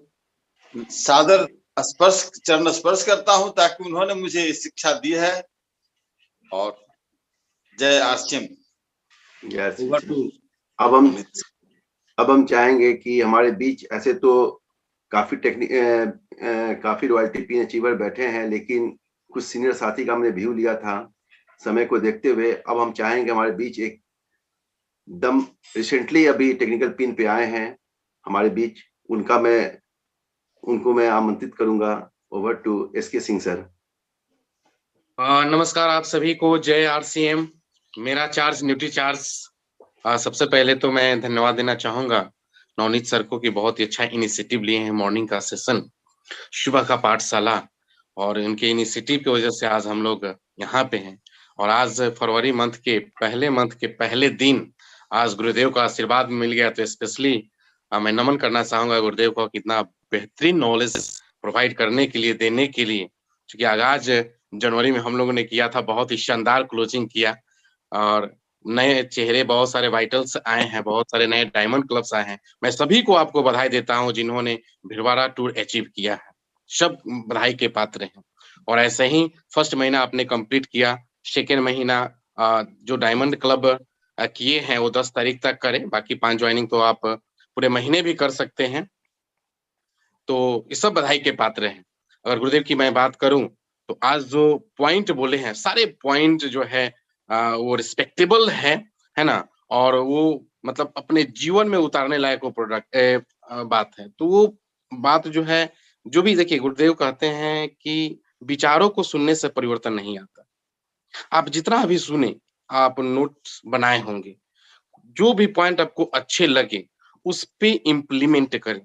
सादर स्पर्श चरण स्पर्श करता हूं ताकि उन्होंने मुझे ये शिक्षा दी है। और जय आरसीएम। अब हम चाहेंगे कि हमारे बीच ऐसे तो काफी रॉयल्टी पिन अचीवर बैठे हैं, लेकिन कुछ सीनियर साथी का हमने व्यू लिया था समय को देखते हुए। अब हम चाहेंगे हमारे बीच एक दम रिसेंटली अभी टेक्निकल पिन पे आए हैं हमारे बीच, उनको मैं आमंत्रित करूंगा। Over to SK Singh sir. नमस्कार आप सभी को, जय आरसीएम। मेरा चार्ज न्यूट्री चार्ज। सबसे पहले तो मैं धन्यवाद देना चाहूंगा नवनीत सर को कि बहुत ही अच्छा इनिशिएटिव लिए हैं मॉर्निंग का सेशन, सुबह का पाठशाला, और इनके इनिशिएटिव की वजह से आज हम लोग यहाँ पे हैं। और आज फरवरी मंथ के पहले दिन आज गुरुदेव का आशीर्वाद मिल गया, तो स्पेशली मैं नमन करना चाहूंगा गुरुदेव को, कितना बेहतरीन नॉलेज प्रोवाइड करने के लिए, देने के लिए। क्योंकि आगाज जनवरी में हम लोगों ने किया था, बहुत ही शानदार क्लोजिंग किया और नए चेहरे, बहुत सारे वाइटल्स आए हैं, बहुत सारे नए डायमंड क्लब्स आए हैं। मैं सभी को आपको बधाई देता हूं जिन्होंने भिलवाड़ा टूर अचीव किया है, सब बधाई के पात्र हैं। और ऐसे ही फर्स्ट महीना आपने कंप्लीट किया, सेकेंड महीना जो डायमंड क्लब किए हैं वो 10 तारीख तक करें, बाकी 5 ज्वाइनिंग तो आप पूरे महीने भी कर सकते हैं, तो ये सब बधाई के पात्र हैं। अगर गुरुदेव की मैं बात करूं तो आज जो पॉइंट बोले हैं, सारे पॉइंट जो है वो रिस्पेक्टेबल है ना, और वो मतलब अपने जीवन में उतारने लायक वो प्रोडक्ट बात है। तो वो बात जो है, जो भी देखिए गुरुदेव कहते हैं कि विचारों को सुनने से परिवर्तन नहीं आता। आप जितना भी सुने, आप नोट्स बनाए होंगे, जो भी पॉइंट आपको अच्छे लगे उस पे इम्प्लीमेंट करें,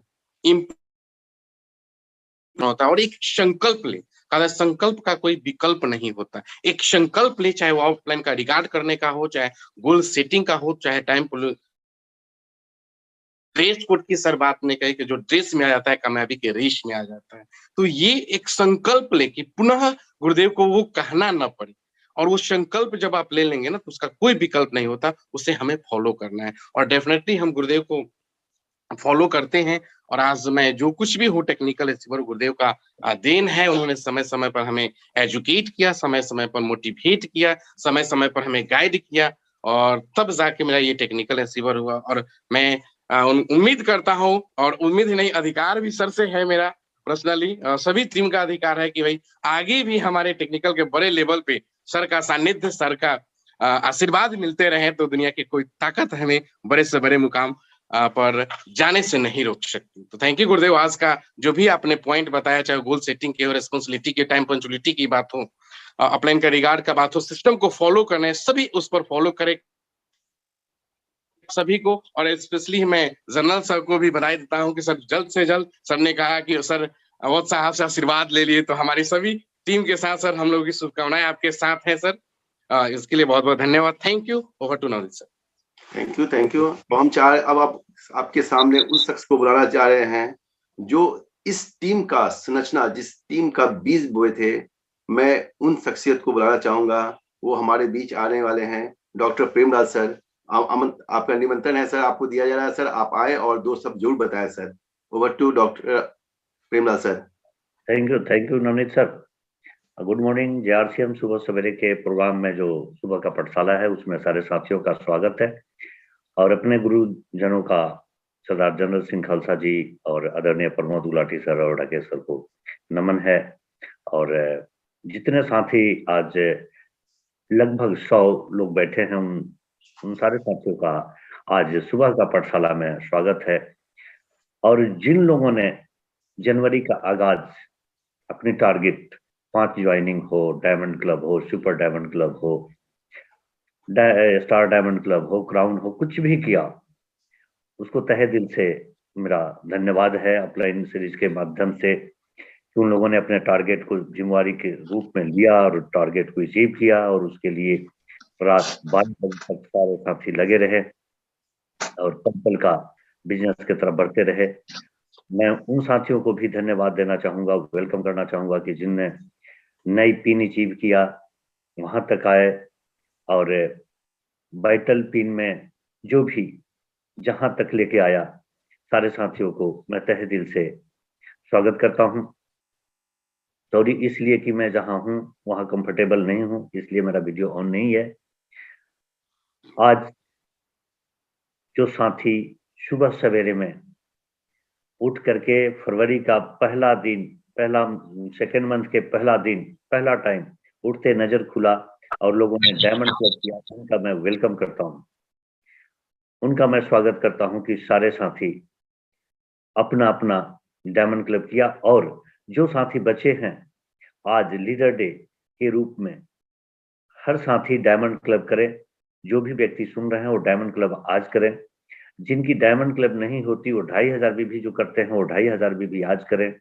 होता है। और एक संकल्प ले, संकल्प का कोई विकल्प नहीं होता। एक संकल्प ले, चाहे वो ऑफलाइन का रिगार्ड करने का हो, चाहे गोल सेटिंग का हो, चाहे टाइम ड्रेस कोड की सर बात नहीं कही कि जो ड्रेस में आ जाता है कामयाबी के रेस में आ जाता है। तो ये एक संकल्प ले कि पुनः गुरुदेव को वो कहना ना पड़े, और वो संकल्प जब आप ले लेंगे ना तो उसका कोई विकल्प नहीं होता, उसे हमें फॉलो करना है। और डेफिनेटली हम गुरुदेव को फॉलो करते हैं। और आज मैं जो कुछ भी हूँ टेक्निकल अचीवर गुरुदेव का देन है। उन्होंने समय समय पर हमें एजुकेट किया, समय समय पर मोटिवेट किया, समय समय पर हमें गाइड किया, और तब जाके मेरा ये टेक्निकल अचीवर हुआ। और मैं उम्मीद करता हूँ, और उम्मीद ही नहीं अधिकार भी सर से है मेरा पर्सनली, सभी टीम का अधिकार है कि भाई आगे भी हमारे टेक्निकल के बड़े लेवल पे सर का सानिध्य, सर का आशीर्वाद मिलते रहे, तो दुनिया की कोई ताकत हमें बड़े से बड़े मुकाम पर जाने से नहीं रोक सकती। तो थैंक यू गुरुदेव। आज का जो भी आपने पॉइंट बताया, चाहे गोल सेटिंग के हो, रेस्पॉन्सिबिलिटी के, टाइम पंक्चुअलिटी की बात हो, अपलाइन का रिगार्ड का बात हो, सिस्टम को फॉलो करने, सभी उस पर फॉलो करें सभी को। और स्पेशली मैं जनरल सर को भी बधाई देता हूं कि सर जल्द से जल्द, सर ने कहा कि सर अवध साहब से आशीर्वाद ले लिए, तो हमारी सभी टीम के साथ सर हम लोगों की शुभकामनाएं आपके साथ है सर। इसके लिए बहुत बहुत धन्यवाद। Thank you. Over to Navneet sir. Thank you. तो हम अब आपके सामने उस शख्स को बुलाना चाह रहे हैं जो इस टीम का संरचना, जिस टीम का बीज बोए थे, मैं उन शख्सियत को बुलाना चाहूंगा। वो हमारे बीच आने वाले हैं, डॉक्टर प्रेमलाल सर। आपका निमंत्रण है सर, आपको दिया जा रहा है सर, आप आए और 2 शब्द जरूर बताएं sir. Over to doctor Premlal sir. Thank you Navneet sir. Good morning. JRCM सुबह सवेरे के प्रोग्राम में जो सुबह का पाठशाला है उसमें सारे साथियों का स्वागत है। और अपने गुरुजनों का सरदार जनरल सिंह खालसा जी और आदरणीय प्रमोद गुलाटी सर और राकेश सर को नमन है। और जितने साथी आज लगभग 100 लोग बैठे हैं, उन सारे साथियों का आज सुबह का पाठशाला में स्वागत है। और जिन लोगों ने जनवरी का आगाज अपनी टारगेट 5 ज्वाइनिंग हो, डायमंड क्लब हो, सुपर डायमंड क्लब हो, स्टार डायमंड क्लब हो, क्राउन हो, कुछ भी किया, उसको तहे दिल से मेरा धन्यवाद है अपलाइन सीरीज के माध्यम से। उन लोगों ने अपने टारगेट को जिम्मेवारी के रूप में लिया और टारगेट को अचीव किया, और उसके लिए रात 12 बजे तक सारे साथी लगे रहे। और पल का बिजनेस की तरफ बढ़ते रहे। मैं उन साथियों को भी धन्यवाद देना चाहूंगा, वेलकम करना चाहूंगा कि जिनने नई पिन अचीव किया, वहां तक आए, और वाइटल पिन में जो भी जहां तक लेके आया, सारे साथियों को मैं तहे दिल से स्वागत करता हूं। सॉरी इसलिए कि मैं जहां हूं वहां कंफर्टेबल नहीं हूं, इसलिए मेरा वीडियो ऑन नहीं है। आज जो साथी सुबह सवेरे में उठ करके फरवरी का पहला दिन, पहला सेकेंड मंथ के पहला दिन, पहला टाइम उठते नजर खुला और लोगों ने डायमंड क्लब किया, उनका मैं वेलकम करता हूं, उनका मैं स्वागत करता हूं कि सारे साथी अपना अपना डायमंड क्लब किया। और जो साथी बचे हैं, आज लीडर डे के रूप में हर साथी डायमंड क्लब करे। जो भी व्यक्ति सुन रहे हैं वो डायमंड क्लब आज करें। जिनकी डायमंड क्लब नहीं होती वो 2500 बीबी जो करते हैं वो 2500 बीबी आज करें।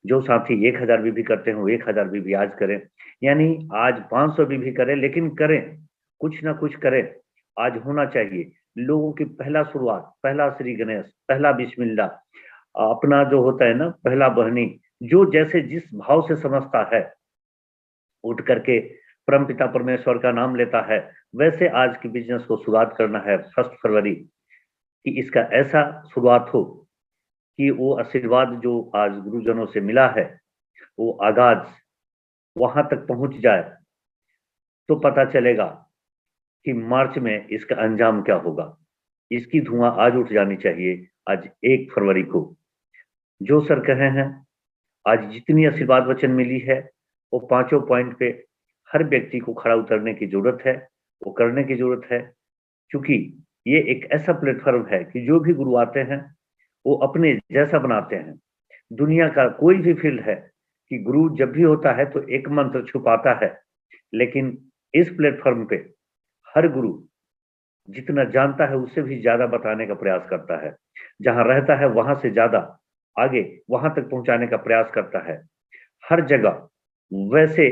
जो साथी 1000 बीबी करते हैं वो 1000 बीबी आज करें। यानी आज 500 बीबी करें, लेकिन करें, कुछ ना कुछ करें। आज होना चाहिए लोगों की पहला शुरुआत, पहला श्री गणेश, पहला बिस्मिल्लाह, अपना जो होता है ना पहला बहनी, जो जैसे जिस भाव से समझता है उठ करके परमपिता परमेश्वर का नाम लेता है, वैसे आज के बिजनेस को शुरुआत करना है 1 फरवरी, कि इसका ऐसा शुरुआत हो कि वो आशीर्वाद जो आज गुरुजनों से मिला है वो आगाज वहां तक पहुंच जाए, तो पता चलेगा कि मार्च में इसका अंजाम क्या होगा। इसकी धुआं आज उठ जानी चाहिए। आज 1 फरवरी को जो सर कहे हैं, आज जितनी आशीर्वाद वचन मिली है वो 5 पॉइंट पे हर व्यक्ति को खड़ा उतरने की जरूरत है, वो करने की जरूरत है। क्योंकि ये एक ऐसा प्लेटफॉर्म है कि जो भी गुरु आते हैं वो अपने जैसा बनाते हैं। दुनिया का कोई भी फील्ड है कि गुरु जब भी होता है तो एक मंत्र छुपाता है, लेकिन इस प्लेटफॉर्म पे हर गुरु जितना जानता है उससे भी ज्यादा बताने का प्रयास करता है। जहां रहता है वहां से ज्यादा आगे वहां तक पहुंचाने का प्रयास करता है। हर जगह वैसे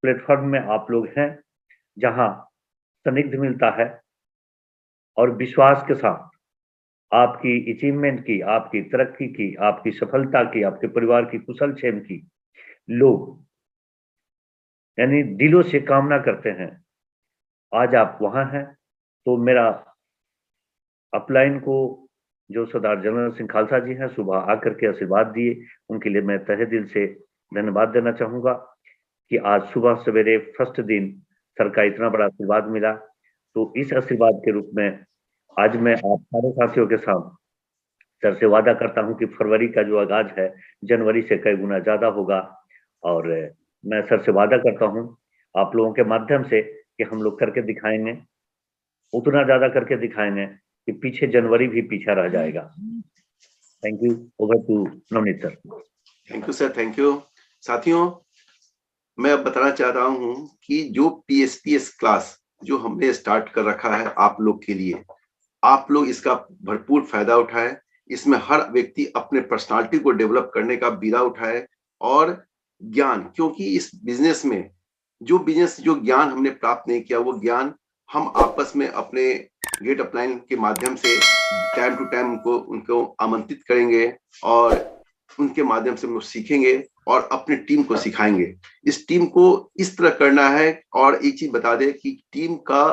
प्लेटफॉर्म में आप लोग हैं जहां संदिग्ध मिलता है और विश्वास के साथ आपकी अचीवमेंट की, आपकी तरक्की की, आपकी सफलता की, आपके परिवार की कुशल क्षेम की लोग यानी दिलों से कामना करते हैं। आज आप वहां हैं तो मेरा अपलाइन को जो सरदार जनरल सिंह खालसा जी हैं सुबह आकर के आशीर्वाद दिए, उनके लिए मैं तहे दिल से धन्यवाद देना चाहूंगा कि आज सुबह सवेरे फर्स्ट दिन सर का इतना बड़ा आशीर्वाद मिला। तो इस आशीर्वाद के रूप में आज मैं आप सारे साथियों के साथ सर से वादा करता हूं कि फरवरी का जो आगाज है जनवरी से कई गुना ज्यादा होगा। और मैं सर से वादा करता हूं आप लोगों के माध्यम से कि हम लोग करके दिखाएंगे, उतना ज्यादा करके दिखाएंगे कि पीछे जनवरी भी पीछा रह जाएगा। Thank you. Over to Navneet sir. Thank you sir, thank you. साथियों, मैं अब बताना चाह रहा हूं कि जो PSPS क्लास जो हमने स्टार्ट कर रखा है आप लोग के लिए, आप लोग इसका भरपूर फायदा उठाएं। इसमें हर व्यक्ति अपने पर्सनालिटी को डेवलप करने का बीड़ा उठाए और ज्ञान, क्योंकि इस बिजनेस में जो ज्ञान हमने प्राप्त नहीं किया वो ज्ञान हम आपस में अपने गेट अपलाइन के माध्यम से टाइम टू टाइम उनको आमंत्रित करेंगे और उनके माध्यम से हम लोग सीखेंगे और अपनी टीम को सिखाएंगे। इस टीम को इस तरह करना है। और एक चीज बता दें कि टीम का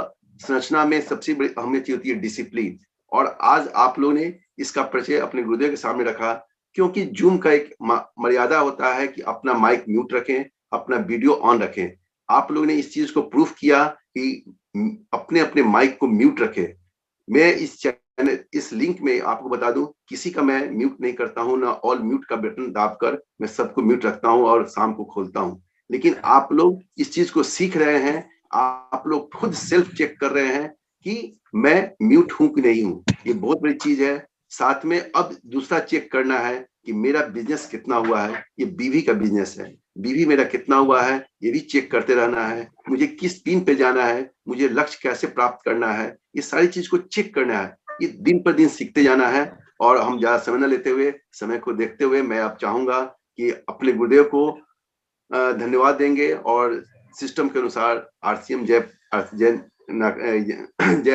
संरचना में सबसे बड़ी अहमियत होती है डिसिप्लिन। और आज आप लोगों ने इसका परिचय अपने गुरुदेव के सामने रखा, क्योंकि जूम का एक मर्यादा होता है कि अपना माइक म्यूट रखें, अपना वीडियो ऑन रखें। आप लोगों ने इस चीज को प्रूफ किया कि अपने अपने माइक को म्यूट रखें। मैं इस लिंक में आपको बता दूं, किसी का मैं म्यूट नहीं करता हूं, ना ऑल म्यूट का बटन दाबकर मैं सबको म्यूट रखता हूं और शाम को खोलता हूं। लेकिन आप लोग इस चीज को सीख रहे हैं, आप लोग खुद सेल्फ चेक कर रहे हैं कि मैं म्यूट हूं कि नहीं हूं। ये बहुत बड़ी चीज है। साथ में अब दूसरा चेक करना है कि मेरा बिजनेस कितना हुआ है। ये बीवी का बिजनेस है, बीवी मेरा कितना हुआ है ये भी चेक करते रहना है। मुझे किस पिन पे जाना है, मुझे लक्ष्य कैसे प्राप्त करना है, ये सारी चीज को चेक करना है। ये दिन पर दिन सीखते जाना है। और हम ज्यादा समय न लेते हुए, समय को देखते हुए मैं अब चाहूंगा कि अपने गुरुदेव को धन्यवाद देंगे और सिस्टम के अनुसार RCM जय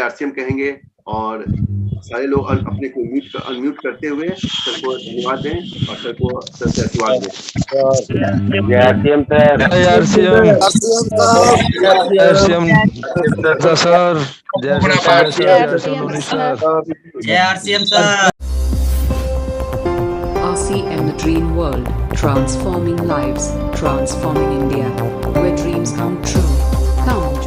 RCM कहेंगे और सारे लोग अपने को अनम्यूट करते हुए सर को धन्यवाद दें और सर को सर से आशीर्वाद दें। RCM, the dream world, transforming lives, transforming India, where dreams come true. Come